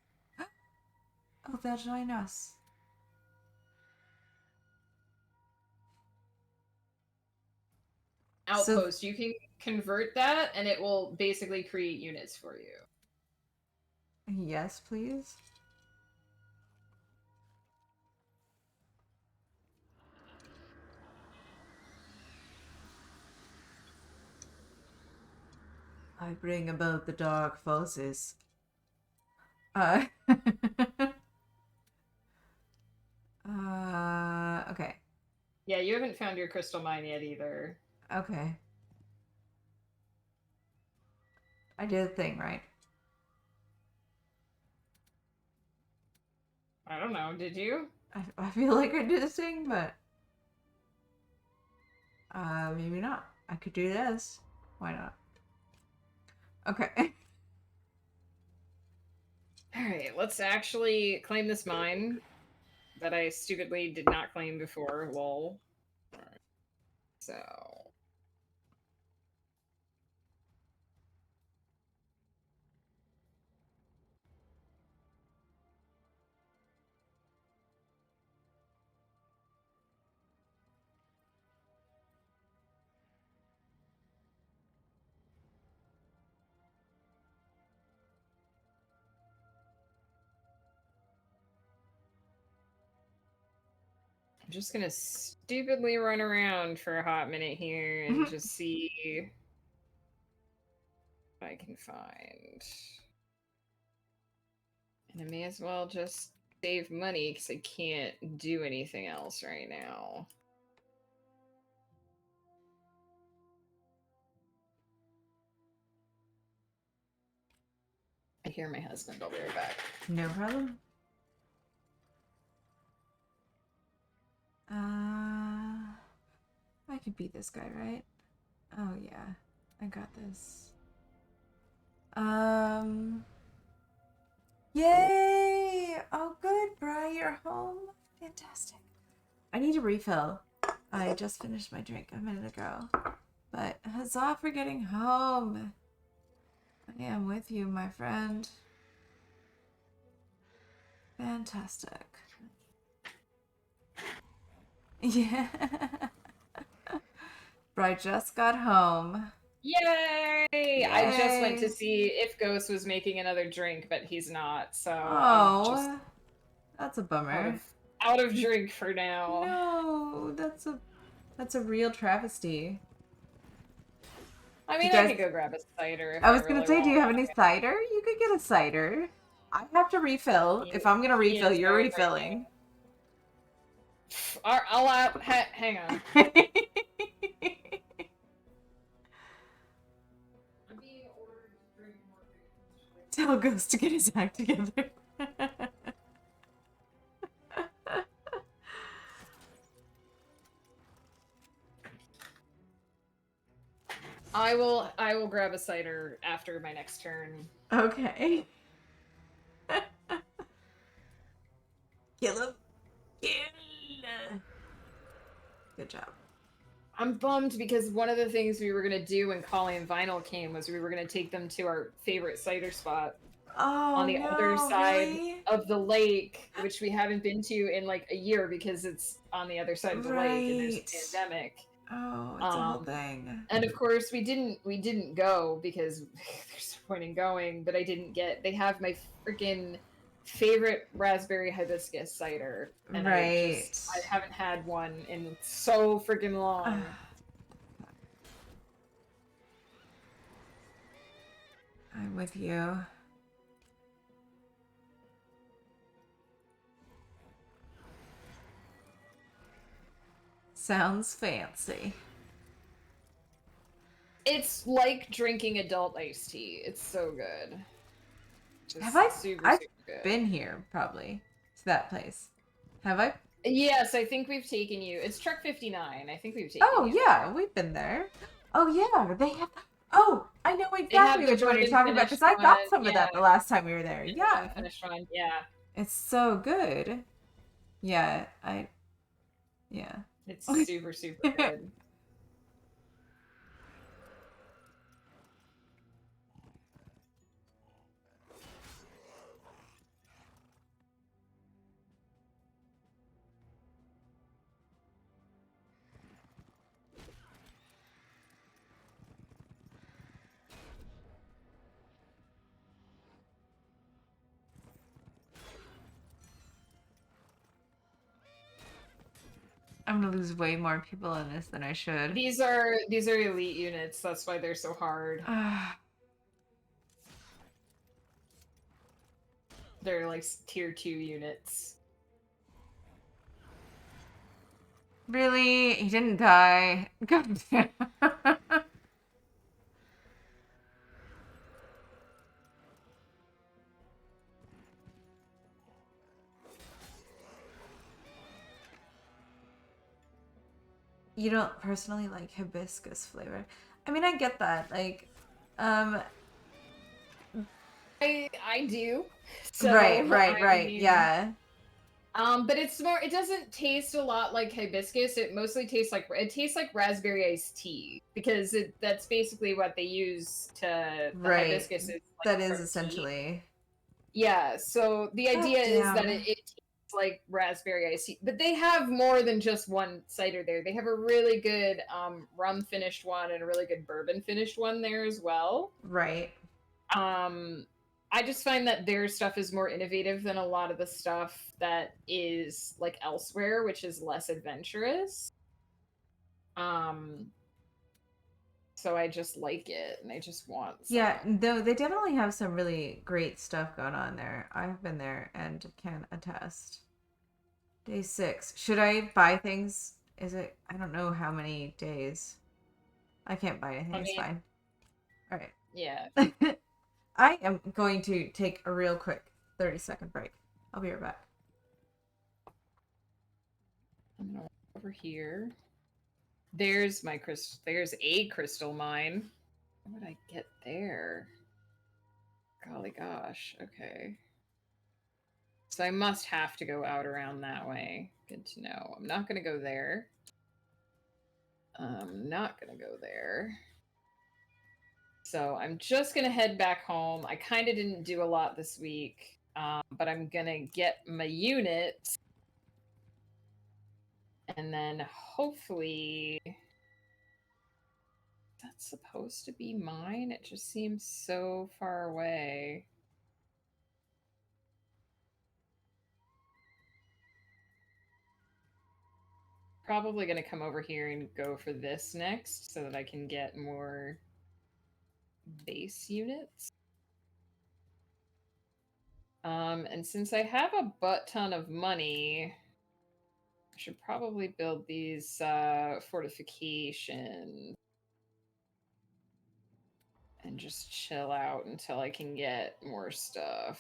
Oh, they'll join us. Outpost. You can convert that, and it will basically create units for you. Yes, please. I bring about the dark forces. Okay. Yeah, you haven't found your crystal mine yet either. Okay. I did a thing, right? I don't know, did you? I feel like I did a thing, but... maybe not. I could do this. Why not? Okay. Alright, let's actually claim this mine that I stupidly did not claim before, lol. Alright. So... I'm just gonna stupidly run around for a hot minute here and just see if I can find. And I may as well just save money because I can't do anything else right now. I hear my husband. I'll be right back. No problem. I could beat this guy, right? Oh yeah, I got this. Yay! Oh good, Bri, you're home. Fantastic. I need a refill. I just finished my drink a minute ago. But huzzah for getting home. I am with you, my friend. Fantastic. Yeah. Bri just got home. Yay! Yay! I just went to see if Ghost was making another drink, but he's not. So Oh, that's a bummer. out of drink for now. No, that's a real travesty. I mean, You I guys- could go grab a cider. If I was really gonna say, do you have want. any cider? You could get a cider. I have to refill. If I'm gonna refill, Yes, you're right, refilling. Hang on. Tell Ghost to get his act together. I will grab a cider after my next turn. Okay. Kill him. Kill. Good job. I'm bummed because one of the things we were gonna do when Collie and Vinyl came was we were gonna take them to our favorite cider spot Oh, on the no, other side really? of the lake, which we haven't been to in like a year because it's on the other side of the lake and there's a Right. pandemic. Oh, it's a whole thing. And of course we didn't go because there's no point in going, but I didn't get they have my freaking favorite raspberry hibiscus cider. And I haven't had one in so freaking long. I'm with you. Sounds fancy. It's like drinking adult iced tea. It's so good. Just Have I- super, I've super good. Been here, probably. To that place. Have I? Yes, I think we've taken you. It's Truck 59. I think we've taken Oh, you. yeah, we've been there. Oh, yeah, they have... Oh, I know have exactly the which one you're Jordan talking about, because I finished got one, some of that yeah. the last time we were there. Yeah, Finished one. Yeah. it's so good. Yeah, yeah. It's super, super good. I'm gonna lose way more people in this than I should. These are elite units. That's why they're so hard. They're like tier 2 units. Really? He didn't die. God damn. You don't personally like hibiscus flavor. I mean, I get that. Like, I do. So, right, I mean, yeah. But it's more. It doesn't taste a lot like hibiscus. It mostly tastes like raspberry iced tea because that's basically what they use to. The Right. Hibiscus is like That is from tea. essentially. Yeah. So the idea is that it tastes like raspberry iced tea, but they have more than just one cider there. They have a really good rum finished one and a really good bourbon finished one there as well. Right. I just find that their stuff is more innovative than a lot of the stuff that is like elsewhere, which is less adventurous. So I just like it and I just want some. Yeah, though they definitely have some really great stuff going on there. I've been there and can attest. Day 6. Should I buy things? Is it? I don't know how many days. I can't buy anything. It's fine. All right. Yeah. I am going to take a real quick 30-second break. I'll be right back. I'm gonna over here. There's there's a crystal mine. What would I get there? Golly gosh. Okay. So I must have to go out around that way. Good to know. I'm not gonna go there. I'm not gonna go there. So I'm just going to head back home. I kind of didn't do a lot this week, but I'm going to get my units. And then hopefully... That's supposed to be mine? It just seems so far away. Probably going to come over here and go for this next so that I can get more... base units. And since I have a butt ton of money, I should probably build these fortifications and just chill out until I can get more stuff.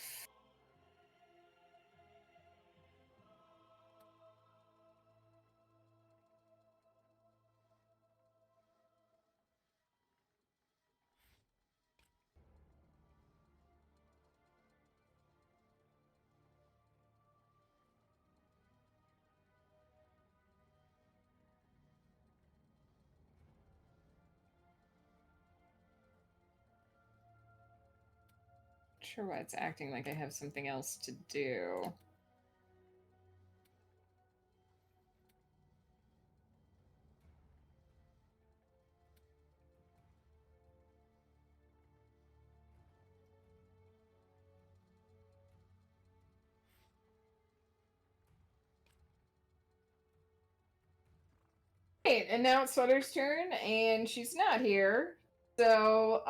Sure why it's acting like I have something else to do. Right, and now it's Sweater's turn, and she's not here. So,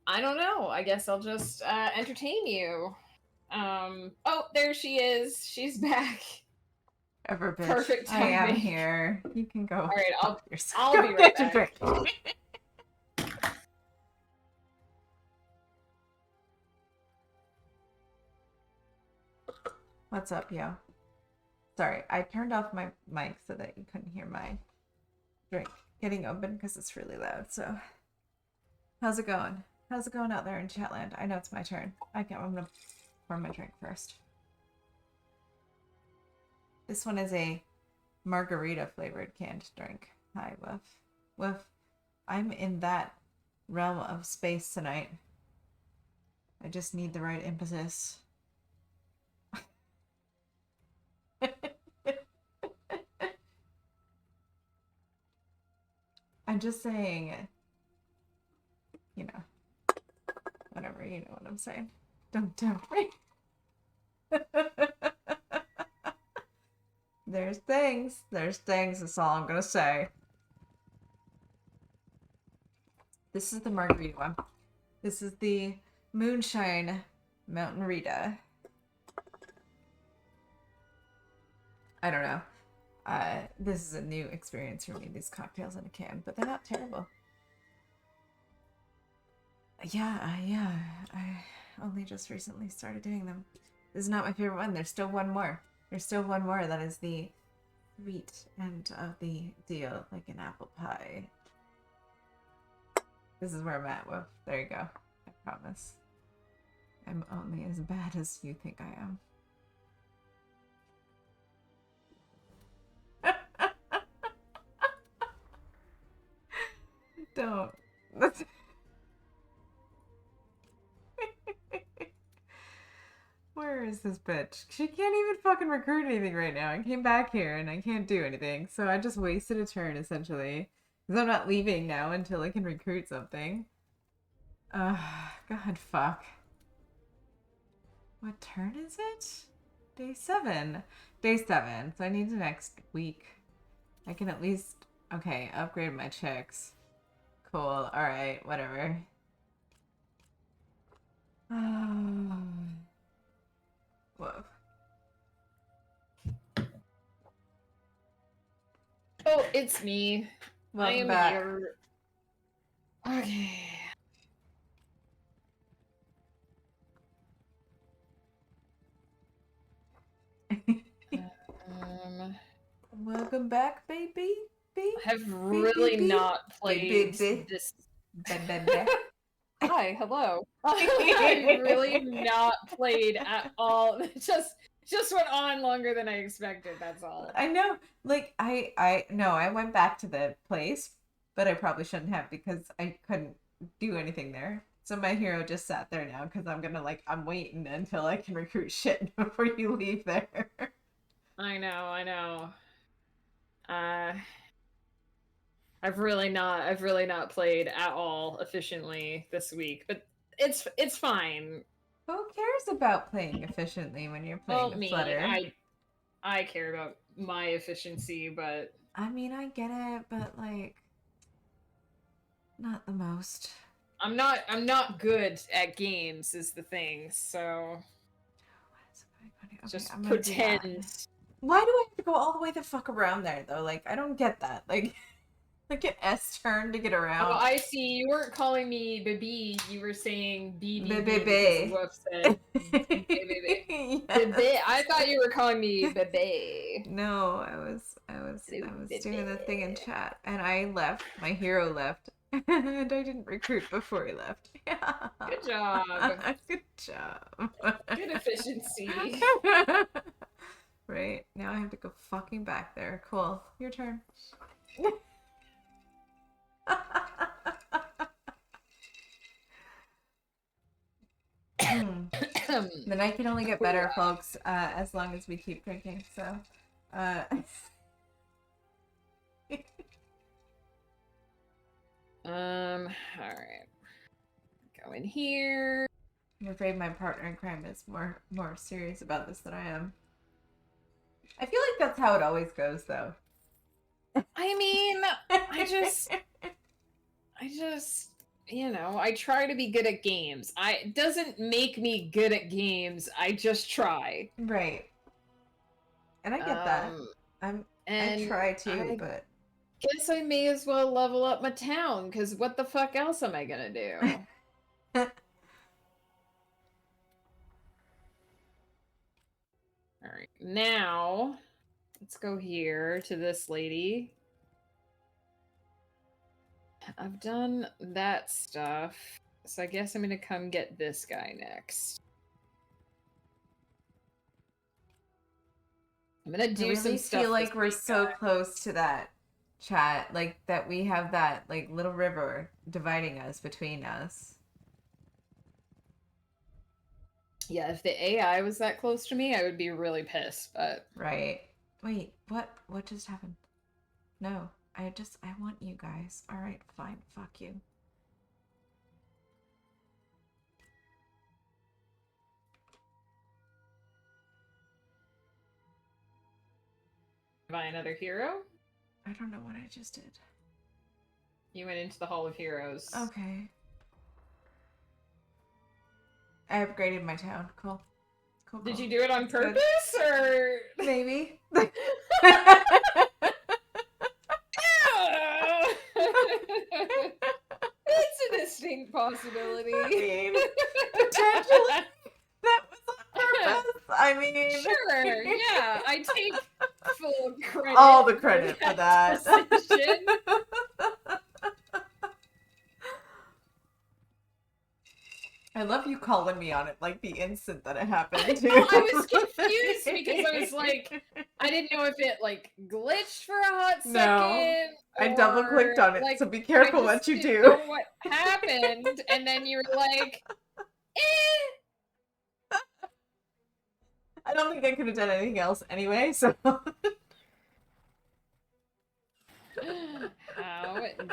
I don't know. I guess I'll just entertain you. Oh, there she is. She's back. Ever bitch. Perfect I am timing. here. You can go. All right, I'll Go be right get back. your drink. What's up, yo? Sorry, I turned off my mic so that you couldn't hear my drink getting open because it's really loud. So, how's it going? How's it going out there in Chatland? I know it's my turn. I'm gonna pour my drink first. This one is a margarita flavored canned drink. Hi, Woof. Woof. I'm in that realm of space tonight. I just need the right impetus. I'm just saying, you know, whatever, you know what I'm saying. Don't me. There's There's things. There's things. That's all I'm gonna say. This is the margarita one. This is the Moonshine Mountain Rita. I don't know. This is a new experience for me, these cocktails in a can, but they're not terrible. Yeah, I only just recently started doing them. This is not my favorite one. There's still one more. There's still one more that is the sweet end of the deal, like an apple pie. This is where I'm at, Wolf. There you go. I promise. I'm only as bad as you think I am. Don't. Where is this bitch? She can't even fucking recruit anything right now. I came back here and I can't do anything. So I just wasted a turn, essentially. Because I'm not leaving now until I can recruit something. God, fuck. What turn is it? Day 7. Day 7. So I need the next week. I can at least... Okay, upgrade my chicks. Cool. Alright, whatever. Whoa. Oh, it's me. Welcome I am back. here. Okay. Welcome back, baby. I have really not played Baby. this. Baby. Hi, hello. I've really not played at all. Just went on longer than I expected. That's all. I know. Like I went back to the place, but I probably shouldn't have because I couldn't do anything there. So my hero just sat there now because I'm waiting until I can recruit shit before you leave there. I know. I've really not played at all efficiently this week, but it's fine. Who cares about playing efficiently when you're playing Well, a me, Flutter? I care about my efficiency, but I mean, I get it, but like, not the most. I'm not good at games is the thing, so Okay, just I'm gonna do that. pretend. Why do I have to go all the way the fuck around there though? Like, I don't get that. Like an S turn to get around. Oh, I see. You weren't calling me baby. You were saying BB. Bebe. Wolf said bebe. Bebe. I thought you were calling me bebe. No, I was doing the thing in chat, and I left. My hero left, and I didn't recruit before he left. Good job. Good job. Good efficiency. Right now, I have to go fucking back there. Cool. Your turn. The night can only get better, folks, as long as we keep drinking. So, all right. Go in here. I'm afraid my partner in crime is more serious about this than I am. I feel like that's how it always goes, though. I mean, I just, you know, I try to be good at games. It doesn't make me good at games. I just try. Right. And I get that. I try too, but guess I may as well level up my town, because what the fuck else am I gonna do? Alright, now, let's go here to this lady. I've done that stuff, so I guess I'm gonna come get this guy next. I'm gonna do some stuff. I feel like we're so close to that chat, like that we have that like little river dividing us between us. Yeah, if the AI was that close to me, I would be really pissed, but... Right. Wait, what just happened? No, I want you guys. Alright, fine, fuck you. by another hero. I don't know what I just did. You went into the Hall of Heroes. Okay. I upgraded my town. Cool. Cool. Did cool. you do it on That's good. purpose, or? Maybe. It's a distinct possibility. I mean, potentially that was on purpose. I mean, Sure, yeah, I take full credit. all the credit for that. decision. I love you calling me on it like the instant that it happened too. I was confused because I was like, I didn't know if it like glitched for a hot second. No, I double clicked on it, like, so be careful I what just you didn't do. know what happened, and then you were like, eh. I don't think I could have done anything else anyway, so. How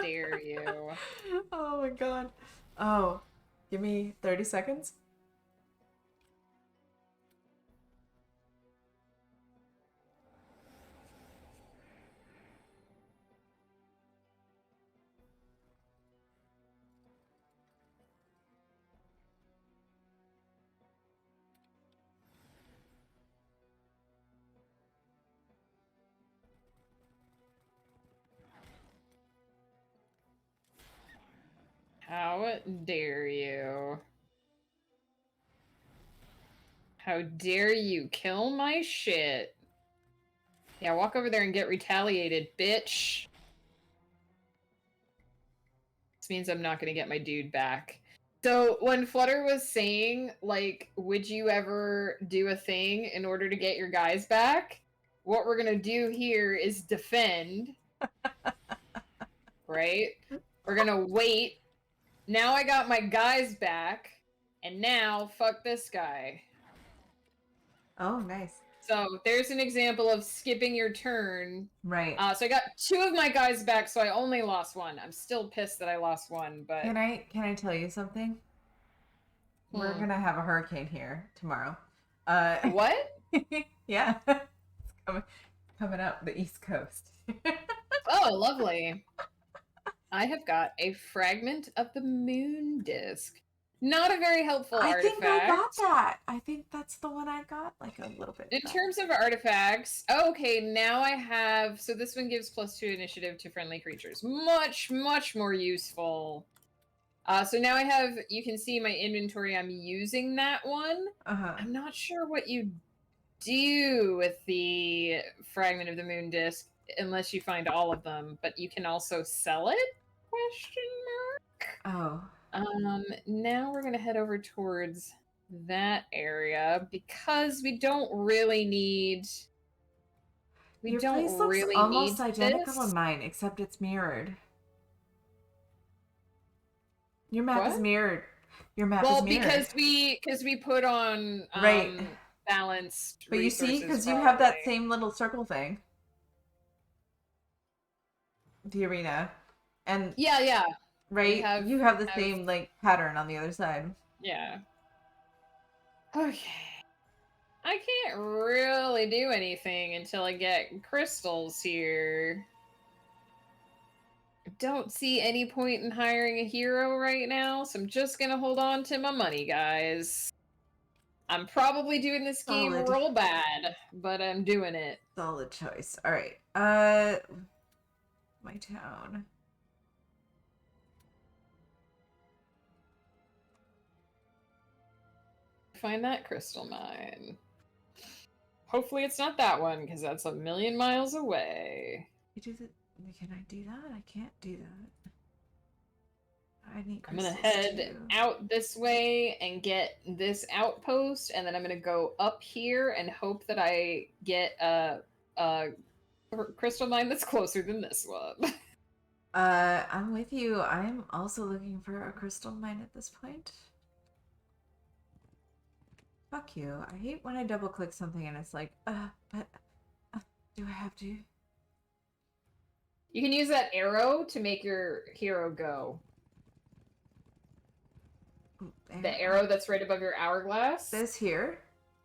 dare you? Oh my god. Oh, give me 30 seconds. How dare you? How dare you kill my shit? Yeah, walk over there and get retaliated, bitch. This means I'm not gonna get my dude back. So when Flutter was saying, like, would you ever do a thing in order to get your guys back? What we're gonna do here is defend. Right? We're gonna wait. Now I got my guys back, and now fuck this guy. Oh, nice. So there's an example of skipping your turn. Right. So I got 2 of my guys back, so I only lost 1. I'm still pissed that I lost 1, but Can I tell you something? We're gonna have a hurricane here tomorrow. what? Yeah. It's coming up the East Coast. Oh, lovely. I have got a fragment of the moon disc. Not a very helpful I artifact. think I got that. I think that's the one I got, like a little bit. In back. terms of artifacts, okay, now I have, so this one gives +2 initiative to friendly creatures. Much, much more useful. So now I have, you can see my inventory, I'm using that one. Uh-huh. I'm not sure what you do with the fragment of the moon disc, unless you find all of them, but you can also sell it? Question mark? Oh. Now we're gonna head over towards that area because we don't really need. Your place looks really almost need identical this. to mine, except it's mirrored. Your map is What? mirrored. Your map Well, is mirrored. because we put on Right. balanced. But you see, resources because you have that probably. same little circle thing. The arena. And Yeah, right, have- you have the have- same like pattern on the other side. yeah. Okay. I can't really do anything until I get crystals here. I don't see any point in hiring a hero right now, so I'm just gonna hold on to my money, guys. I'm probably doing this game Solid. real bad, but I'm doing it. Solid choice. All right. My town. Find that crystal mine. Hopefully it's not that one, because that's a million miles away. Can I do that? I can't do that. I need I'm gonna crystals head too. out this way and get this outpost, and then I'm gonna go up here and hope that I get a crystal mine that's closer than this one. I'm with you. I'm also looking for a crystal mine at this point. Fuck you. I hate when I double click something and it's like, but do I have to? You can use that arrow to make your hero go. The arrow that's right above your hourglass. This here?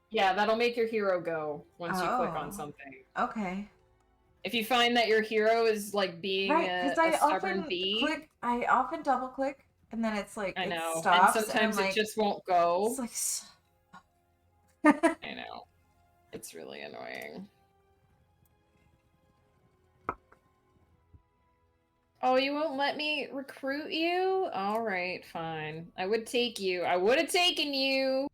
Yeah, that'll make your hero go once you click on Oh. something. Okay. If you find that your hero is like being Right, a, because I a stubborn often bee, I often double click, and then it's like I it know, and stops, sometimes I'm it like, just won't go. it's like, I know. It's really annoying. Oh, you won't let me recruit you? Alright, fine. I would take you. I would have taken you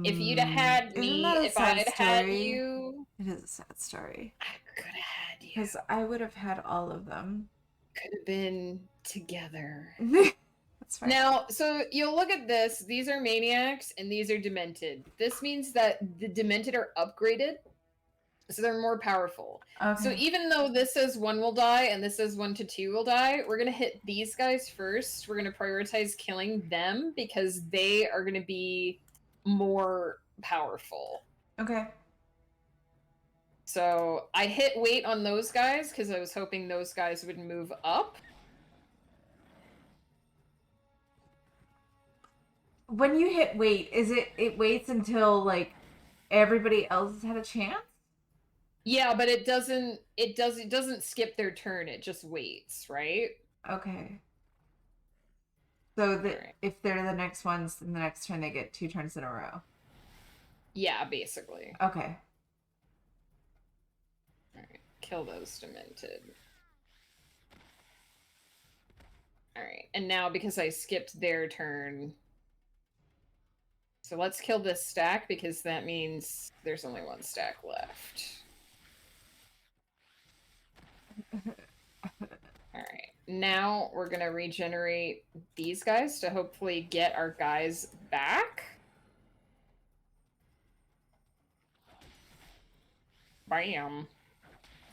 if you'd have had Isn't me. that a If sad I'd had story? you. It is a sad story. I could have had you. Because I would have had all of them. Could have been together. That's fine. Now, so you'll look at this. These are maniacs and these are demented. This means that the demented are upgraded, so they're more powerful. Okay. So even though this says 1 will die and this says 1 to 2 will die, we're going to hit these guys first. We're going to prioritize killing them because they are going to be more powerful. Okay. So I hit wait on those guys because I was hoping those guys would move up. When you hit wait, is it waits until like everybody else has had a chance? Yeah, but it doesn't skip their turn. It just waits, right? Okay. So that Alright. if they're the next ones, then the next turn they get 2 turns in a row. Yeah, basically. Okay. Alright, kill those demented. Alright, and now because I skipped their turn... So let's kill this stack because that means there's only 1 stack left. Alright, now we're gonna regenerate these guys to hopefully get our guys back. Bam.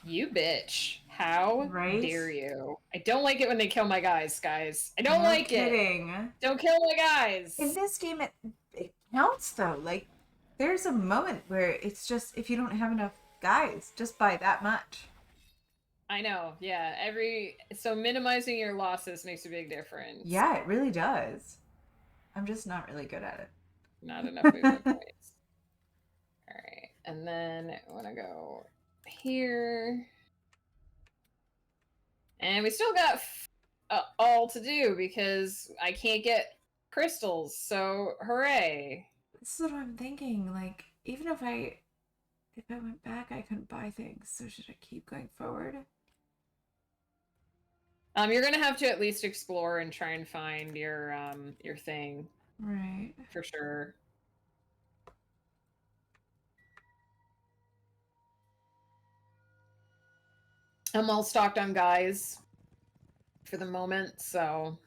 You bitch. How Right? dare you? I don't like it when they kill my guys. I don't No like it. kidding. Don't kill my guys. In this game, it counts though. Like, there's a moment where it's just if you don't have enough guys, just by that much. I know, yeah. So minimizing your losses makes a big difference. Yeah, it really does. I'm just not really good at it. Not enough movement points. Alright, and then I want to go here. And we still got all to do because I can't get crystals, so hooray. This is what I'm thinking. Like, even if I went back, I couldn't buy things. So should I keep going forward? You're gonna have to at least explore and try and find your thing. Right. For sure. I'm all stocked on guys for the moment, so...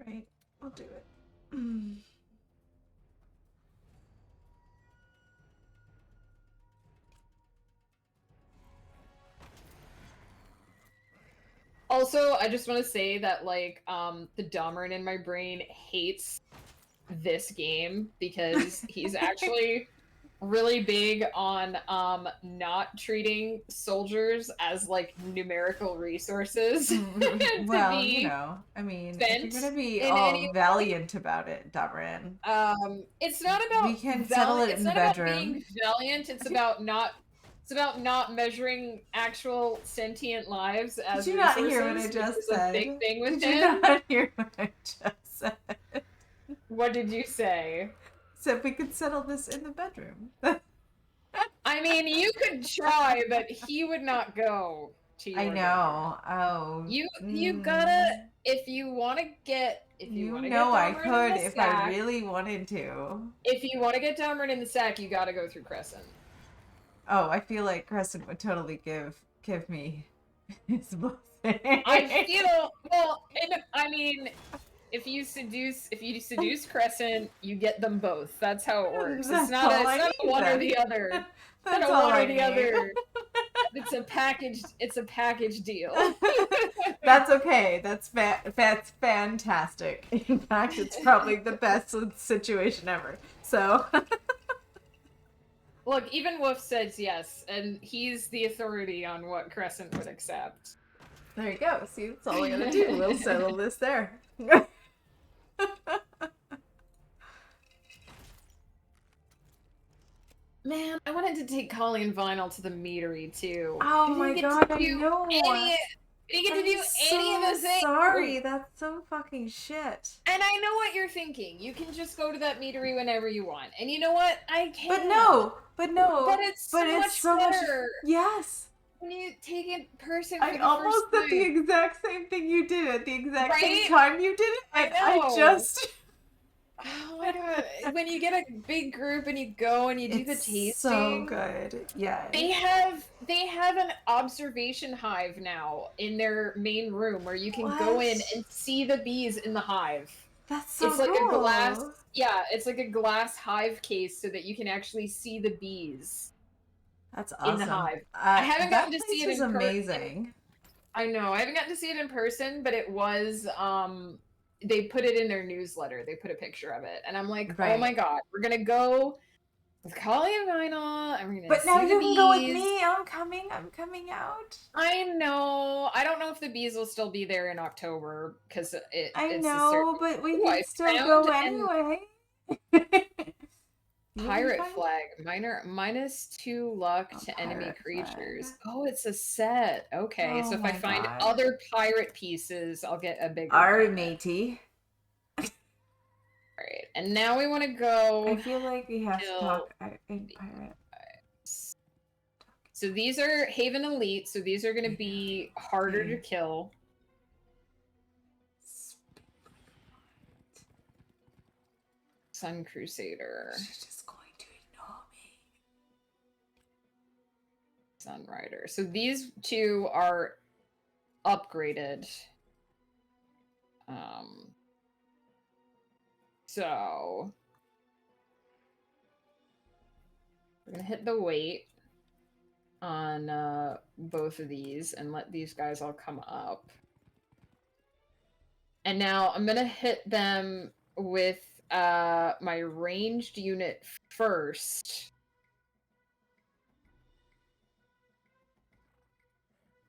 Right. I'll do it. Also, I just want to say that, like, the Dommern in my brain hates this game because he's actually really big on not treating soldiers as, like, numerical resources. Well, you know, I mean, if you're gonna be all valiant about it, Dommern. It's not about we can settle it in the bedroom. It's not about being valiant. It's about not. It's about not measuring actual sentient lives as Did you resources. not hear what I just said? A big thing with Did him. you not hear what I just said? What did you say? Said we could settle this in the bedroom. I mean, you could try, but he would not go to your I bedroom. know. Oh. You gotta, if you want to get, You wanna know get I Dommern could in the if sack, I really wanted to. If you want to get Dommern in the sack, you gotta go through Crescent. Oh, I feel like Crescent would totally give me his blessing. I feel well. I mean, if you seduce Crescent, you get them both. That's how it works. That's It's not all I a need one or then. the other. It's That's not a all one I or the need. other. It's a package. It's a package deal. That's okay. That's fantastic. In fact, it's probably the best situation ever. So. Look, even Wolf says yes, and he's the authority on what Crescent would accept. There you go. See, that's all I gotta do. We'll settle this there. Man, I wanted to take Collie and Vinyl to the meadery too. Oh We my didn't get god, to I do know. any. We didn't get to I'm do any of the things. sorry. That's some fucking shit. And I know what you're thinking. You can just go to that meadery whenever you want. And you know what? I can. But no. But it's so much better. Yes. When you take it person for I the almost first did the time. exact same thing you did at the exact same Right? time you did it. And I know. just. Oh my god! When you get a big group and you go and you do the It's tasting, so good. Yeah. they have an observation hive now in their main room where you can go in What? and see the bees in the hive. That's so It's like cool. a glass, yeah, it's like a glass hive case so that you can actually see the bees That's awesome. in the hive. I haven't that gotten to place see it is in person. amazing. I know, I haven't gotten to see it in person, but it was they put it in their newsletter. They put a picture of it, and I'm like, oh Right. my god, we're gonna go with Collie and Vinyl, and we're gonna But see now the you can go with bees. me. I'm coming out. I know. I don't know if the bees will still be there in October because I it's know, but we Ooh, I can still go found anyway. pirate flag -2 luck A to enemy pirate creatures. flag. Oh, it's a set. Okay, Oh so if I my find God. other pirate pieces, I'll get a bigger. Alright, one. matey. Alright, and now we want to go. I feel like we have to kill talk in pirate. So these are Haven Elite, so these are going to be harder to kill. Sun Crusader. She's just going to ignore me. Sun Rider. So these two are upgraded. So we're gonna hit the weight on both of these and let these guys all come up. And now I'm gonna hit them with my ranged unit first.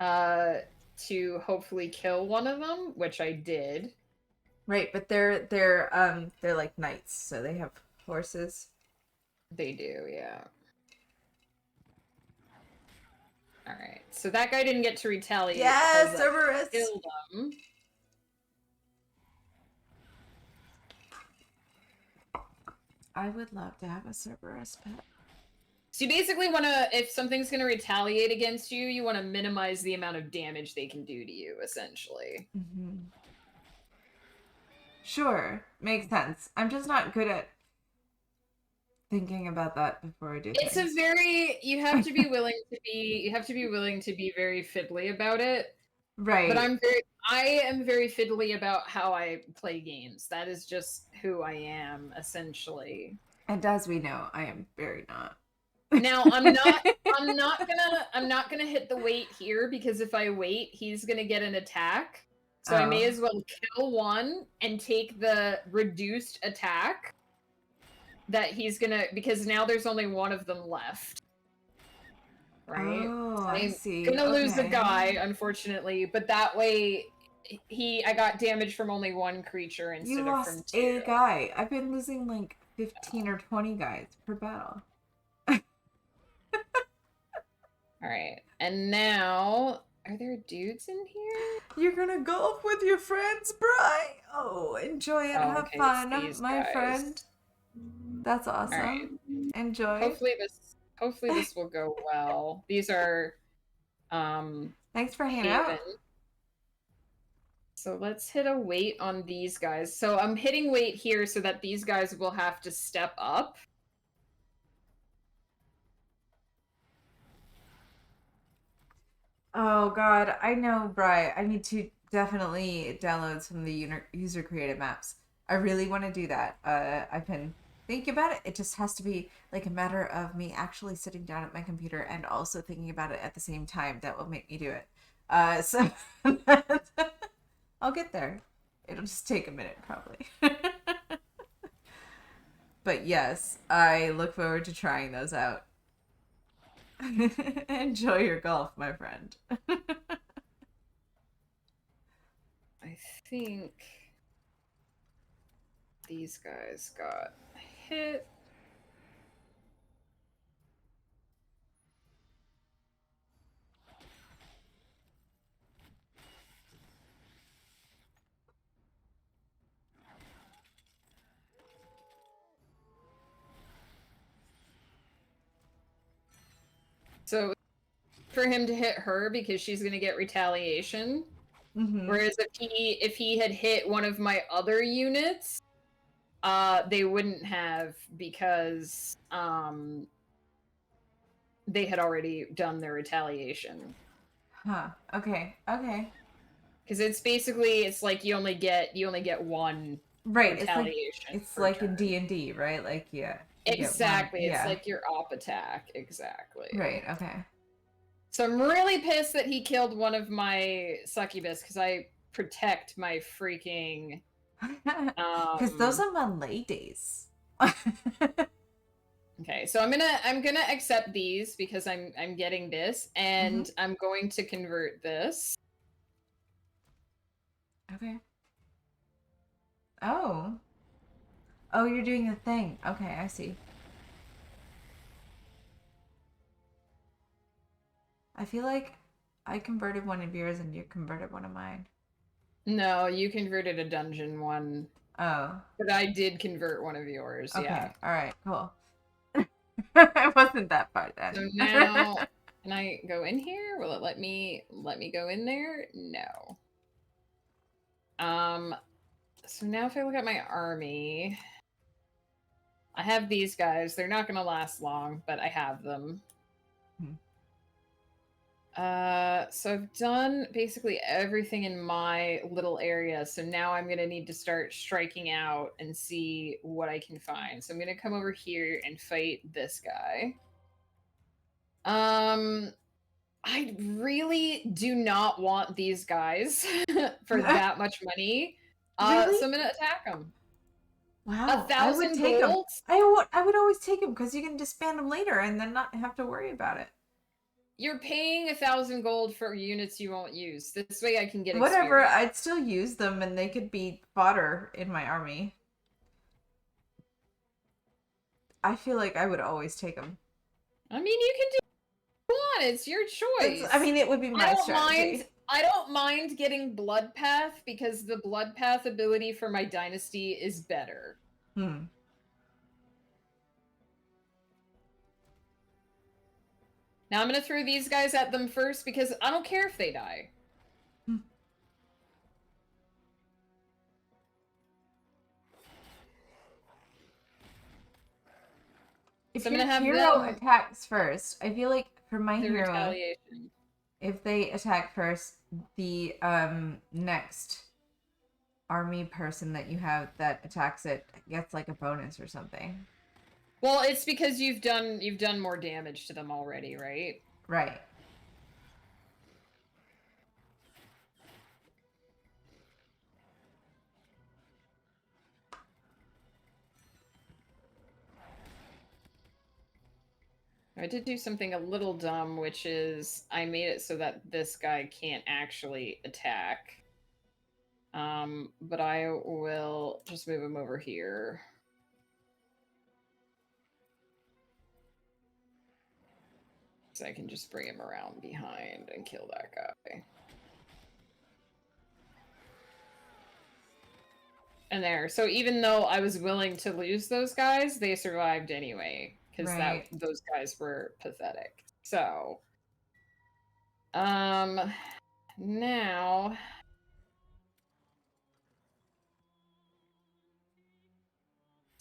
To hopefully kill one of them, which I did. Right, but they're like knights, so they have horses. They do, yeah. Alright, so that guy didn't get to retaliate. Yes, because I Cerberus! killed him. I would love to have a Cerberus pet. So you basically want to, if something's going to retaliate against you, you want to minimize the amount of damage they can do to you, essentially. Mm-hmm. Sure, makes sense. I'm just not good at thinking about that before I do It's things. a very, you have to be willing to be very fiddly about it. Right. But I am very fiddly about how I play games. That is just who I am, essentially. And as we know, I am very not. Now I'm not gonna hit the weight here because if I wait, he's gonna get an attack. So I may as well kill one and take the reduced attack that he's gonna, because now there's only one of them left. Right? Oh, So I I'm see. gonna lose a Okay. guy, unfortunately, but that way I got damage from only one creature instead You of from lost two. a guy. I've been losing like 15 or 20 guys per battle. Alright. And now, are there dudes in here? You're gonna golf with your friends, Bri? Oh, enjoy it. Oh, Have okay, fun, it's these my guys. friend. That's awesome. Alright. Enjoy. Hopefully this will go well. These are Thanks for hanging Haven. out. So let's hit a weight on these guys. So I'm hitting weight here so that these guys will have to step up. Oh god, I know, Bri. I need to definitely download some of the user created maps. I really want to do that. I've been thinking about it. It just has to be like a matter of me actually sitting down at my computer and also thinking about it at the same time. That will make me do it. So I'll get there. It'll just take a minute, probably. But yes, I look forward to trying those out. Enjoy your golf, my friend. I think these guys got hit. So for him to hit her because she's gonna get retaliation. Mm-hmm. Whereas if he had hit one of my other units, they wouldn't have because they had already done their retaliation. Huh. Okay. Okay. Because it's like you only get one Right. retaliation. It's per like in turn. D&D, right? Like yeah. you get one- Exactly. It's yeah. like your op attack. Exactly. Right. Okay. So I'm really pissed that he killed one of my succubus because I protect my freaking Because those are my ladies. Okay, so I'm gonna accept these because I'm getting this, and I'm going to convert this. Okay. Oh. Oh, you're doing the thing. Okay, I see. I feel like I converted one of yours and you converted one of mine. No, you converted a dungeon one, Oh. but I did convert one of yours. Okay. Yeah. All right. Cool. It wasn't that far then. So now, can I go in here? Will it let me go in there? No. So now if I look at my army, I have these guys. They're not gonna last long, but I have them. So I've done basically everything in my little area. So now I'm going to need to start striking out and see what I can find. So I'm going to come over here and fight this guy. I really do not want these guys for that much money. Really? So I'm going to attack them. Wow. 1,000 gold? I would always take them because you can disband them later and then not have to worry about it. You're paying 1,000 gold for units you won't use. This way I can get Whatever, experience. I'd still use them and they could be fodder in my army. I feel like I would always take them. I mean, you can do what you want. It's your choice. I mean, it would be my strategy. I don't mind getting Blood Path because the Blood Path ability for my dynasty is better. Now I'm going to throw these guys at them first because I don't care if they die. If So I'm your gonna have hero them attacks first, I feel like for my the hero, retaliation. if they attack first, the next army person that you have that attacks it gets like a bonus or something. Well, it's because you've done more damage to them already, right? Right. I did do something a little dumb, which is I made it so that this guy can't actually attack. But I will just move him over here. So I can just bring him around behind and kill that guy. And there. So even though I was willing to lose those guys, they survived anyway. Because those guys were pathetic. So now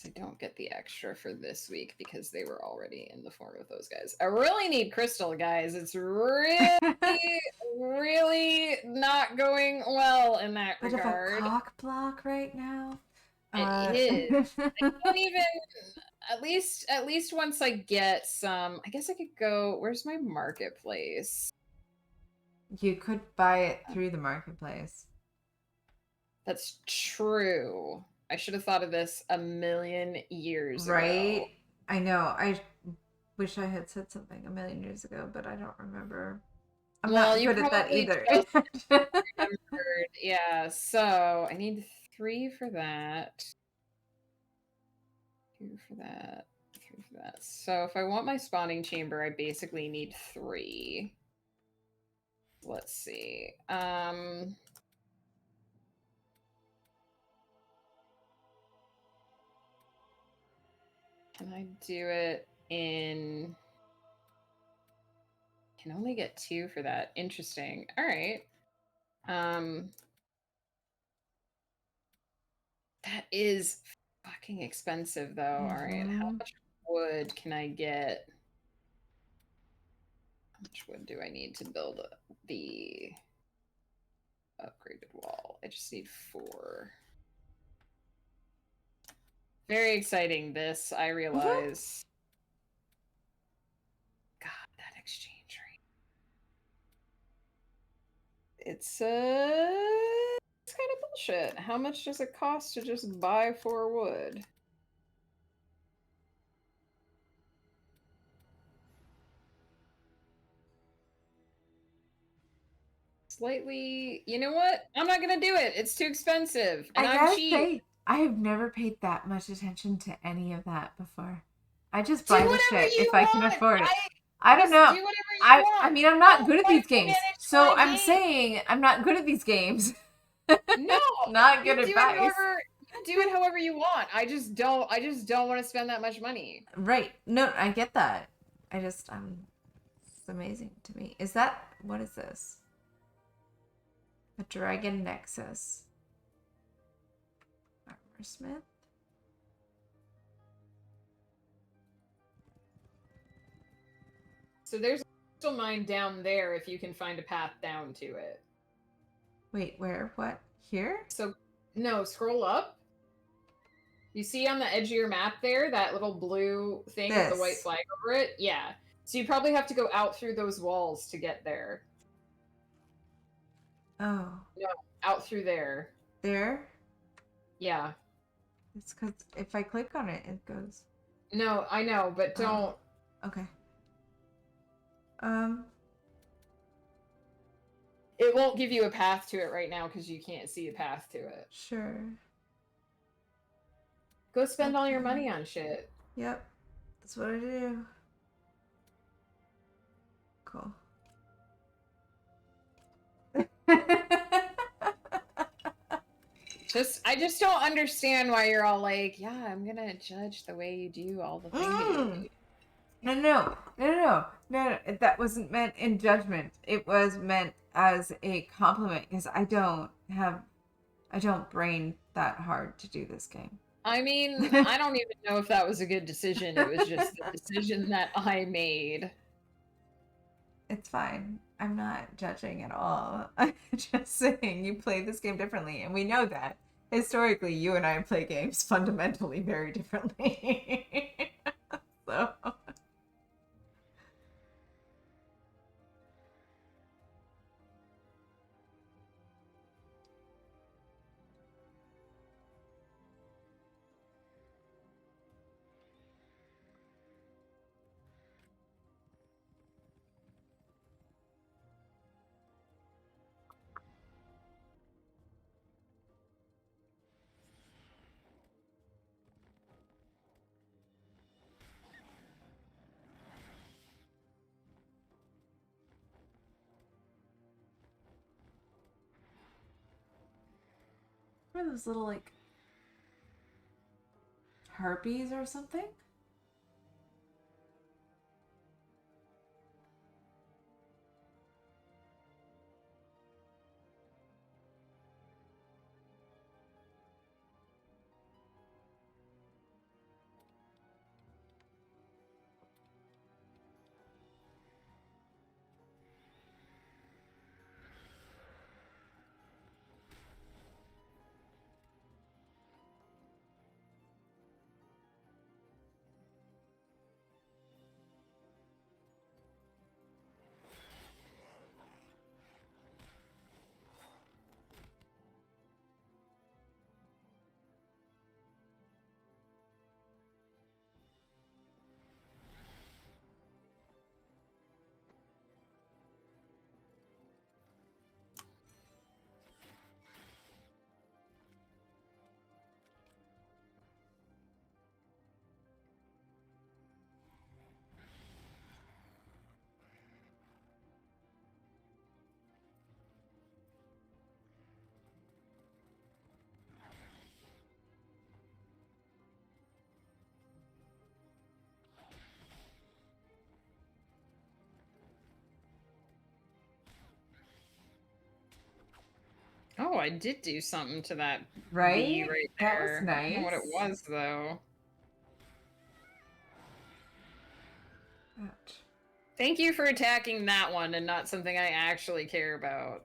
I don't get the extra for this week because they were already in the form of those guys. I really need crystal, guys. It's really, really not going well in that regard. Bit of a cock block right now. It is. I don't even. At least once I get some, I guess I could go. Where's my marketplace? You could buy it through the marketplace. That's true. I should have thought of this a million years ago. Right? I know. I wish I had said something a million years ago, but I don't remember. I'm not good at that either. Yeah, so I need 3 for that. 2 for that. 3 for that. So if I want my spawning chamber, I basically need 3. Let's see. Can I do it in... can only get 2 for that. Interesting. All right. That is fucking expensive, though. All right. How Mhm. much wood can I get? How much wood do I need to build the upgraded wall? I just need 4. Very exciting, this, I realize. God, that exchange rate. It's kind of bullshit. How much does it cost to just buy 4 wood? Slightly, you know what? I'm not gonna do it. It's too expensive, and I I'm gotta cheap. say, I have never paid that much attention to any of that before. I just Do buy the whatever shit you if I can want. afford it. I don't Just know. do whatever you I want. mean, I'm not Don't good at these games, micromanage so my I'm game. saying I'm not good at these games. No, Not you good do advice. it however you want. I just don't want to spend that much money. Right. No, I get that. It's amazing to me. What is this? A Dragon Nexus. Armorsmith? So there's a crystal mine down there if you can find a path down to it. Wait, where? What? Here? So, no, scroll up. You see on the edge of your map there, that little blue thing with the white This. flag over it? Yeah. So you probably have to go out through those walls to get there. Oh. No, out through there. There? Yeah. It's because if I click on it, it goes. No, I know, but don't. Okay. It won't give you a path to it right now because you can't see a path to it. Sure. Go spend all your Okay. money on shit. Yep. That's what I do. Cool. I just don't understand why you're all like, yeah, I'm gonna judge the way you do all the things. No. That wasn't meant in judgment. It was meant as a compliment because I don't brain that hard to do this game. I mean, I don't even know if that was a good decision. It was just the decision that I made. It's fine. I'm not judging at all. I'm just saying you play this game differently, and we know that. Historically, you and I play games fundamentally very differently. So. What are those little, like, harpies or something? I did do something to that Right? bee right That was there. I don't know what it nice. was though. Ouch. Thank you for attacking that one and not something I actually care about.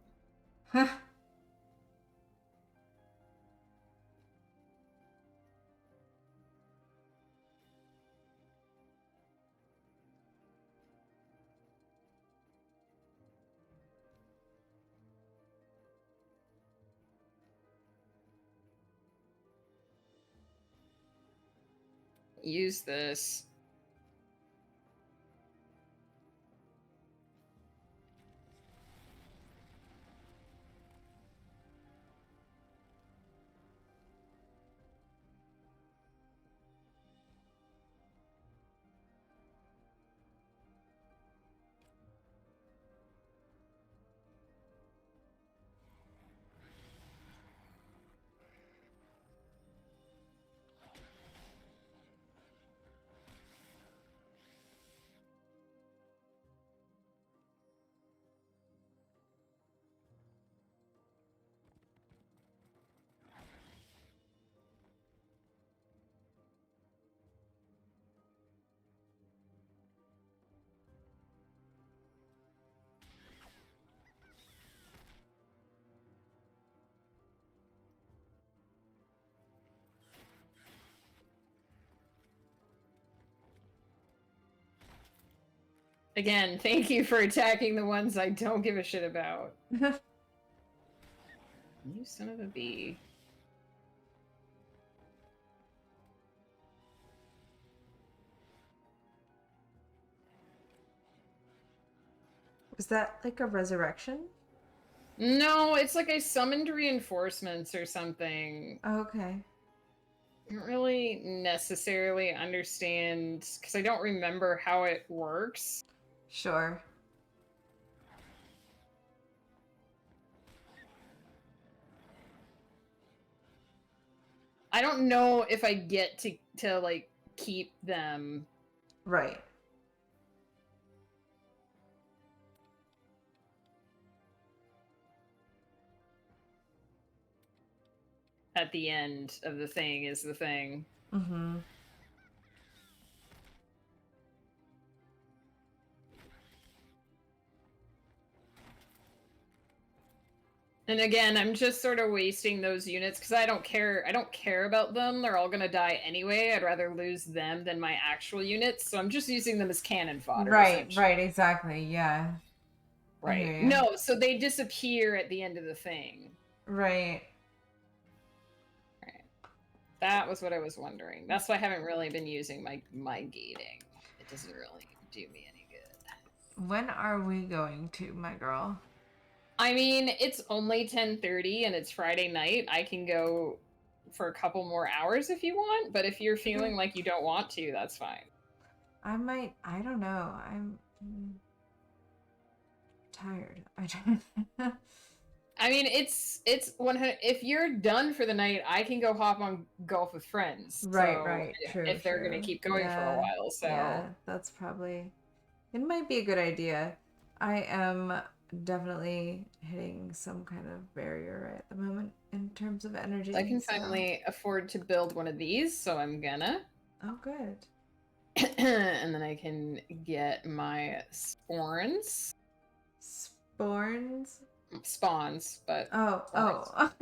Use this. Again, thank you for attacking the ones I don't give a shit about. You son of a bee. Was that like a resurrection? No, it's like I summoned reinforcements or something. Okay. I don't really necessarily understand, because I don't remember how it works. Sure. I don't know if I get to like keep them. Right. At the end of the thing is the thing. Mm-hmm. And again, I'm just sort of wasting those units because I don't care about them. They're all gonna die anyway. I'd rather lose them than my actual units. So I'm just using them as cannon fodder. Right, right, exactly. Yeah. I hear Right. you. No, so they disappear at the end of the thing. Right. Right. That was what I was wondering. That's why I haven't really been using my gating. It doesn't really do me any good. When are we going to, my girl? I mean, it's only 10:30 and it's Friday night. I can go for a couple more hours if you want, but if you're feeling like you don't want to, that's fine. I might, I don't know. I'm tired. I don't I mean, it's 100. If you're done for the night, I can go hop on golf with friends. Right, so right. True. if they're true. gonna keep going for a while, so Yeah, that's probably. It might be a good idea. I am definitely hitting some kind of barrier right at the moment in terms of energy. I can so- finally afford to build one of these, so I'm gonna. Oh, good. And then I can get my sporns. Sporns. Spawns, but Oh, oh.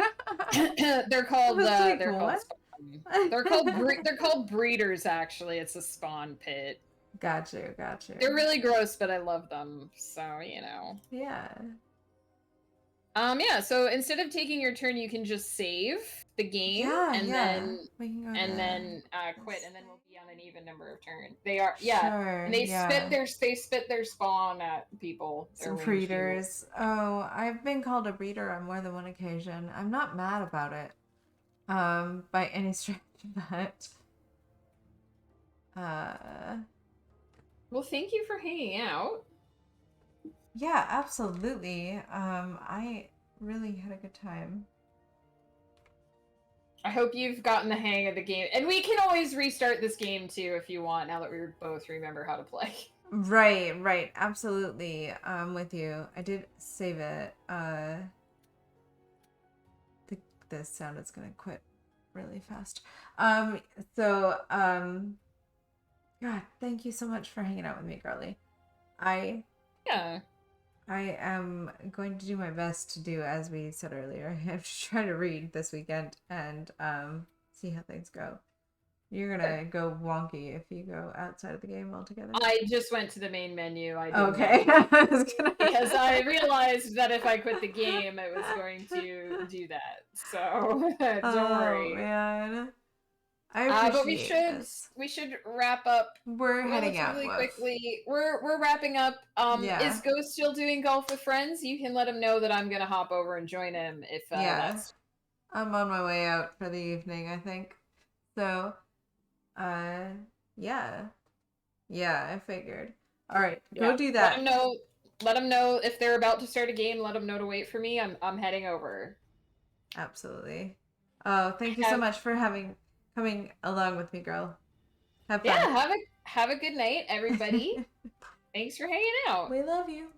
they're called That's pretty they're cool. called they're called breeders. Actually, it's a spawn pit. Got you. They're really gross, but I love them. So you know. Yeah. Yeah. So instead of taking your turn, you can just save the game Yeah, and yeah. then We can go and there. then quit, and then we'll be on an even number of turns. They are Sure, and they yeah. spit their spawn at people. Some or ranged people. breeders. Oh, I've been called a breeder on more than one occasion. I'm not mad about it. By any stretch, but Well, thank you for hanging out. yeah, absolutely. I really had a good time. I hope you've gotten the hang of the game. And we can always restart this game too if you want, now that we both remember how to play. Right, right, absolutely. I'm with you. I did save it. this sound is gonna quit really fast. God, thank you so much for hanging out with me, girly. Yeah. I am going to do my best to do, as we said earlier, I have to try to read this weekend and see how things go. You're gonna go wonky if you go outside of the game altogether. I just went to the main menu. I didn't Okay. know. I was gonna... Because I realized that if I quit the game, it was going to do that. So don't worry. Oh man, I appreciate But this. we should wrap up We're heading out. relatively Woof. quickly. We're wrapping up. Yeah. Is Ghost still doing golf with friends? You can let him know that I'm gonna hop over and join him if Yeah. that's I'm on my way out for the evening, I think. So, yeah, I figured. All right, go do that. Let him know if they're about to start a game. Let him know to wait for me. I'm heading over. Absolutely. Oh, thank you so much for coming along with me, girl. Have fun. Yeah, have a good night, everybody. Thanks for hanging out. We love you.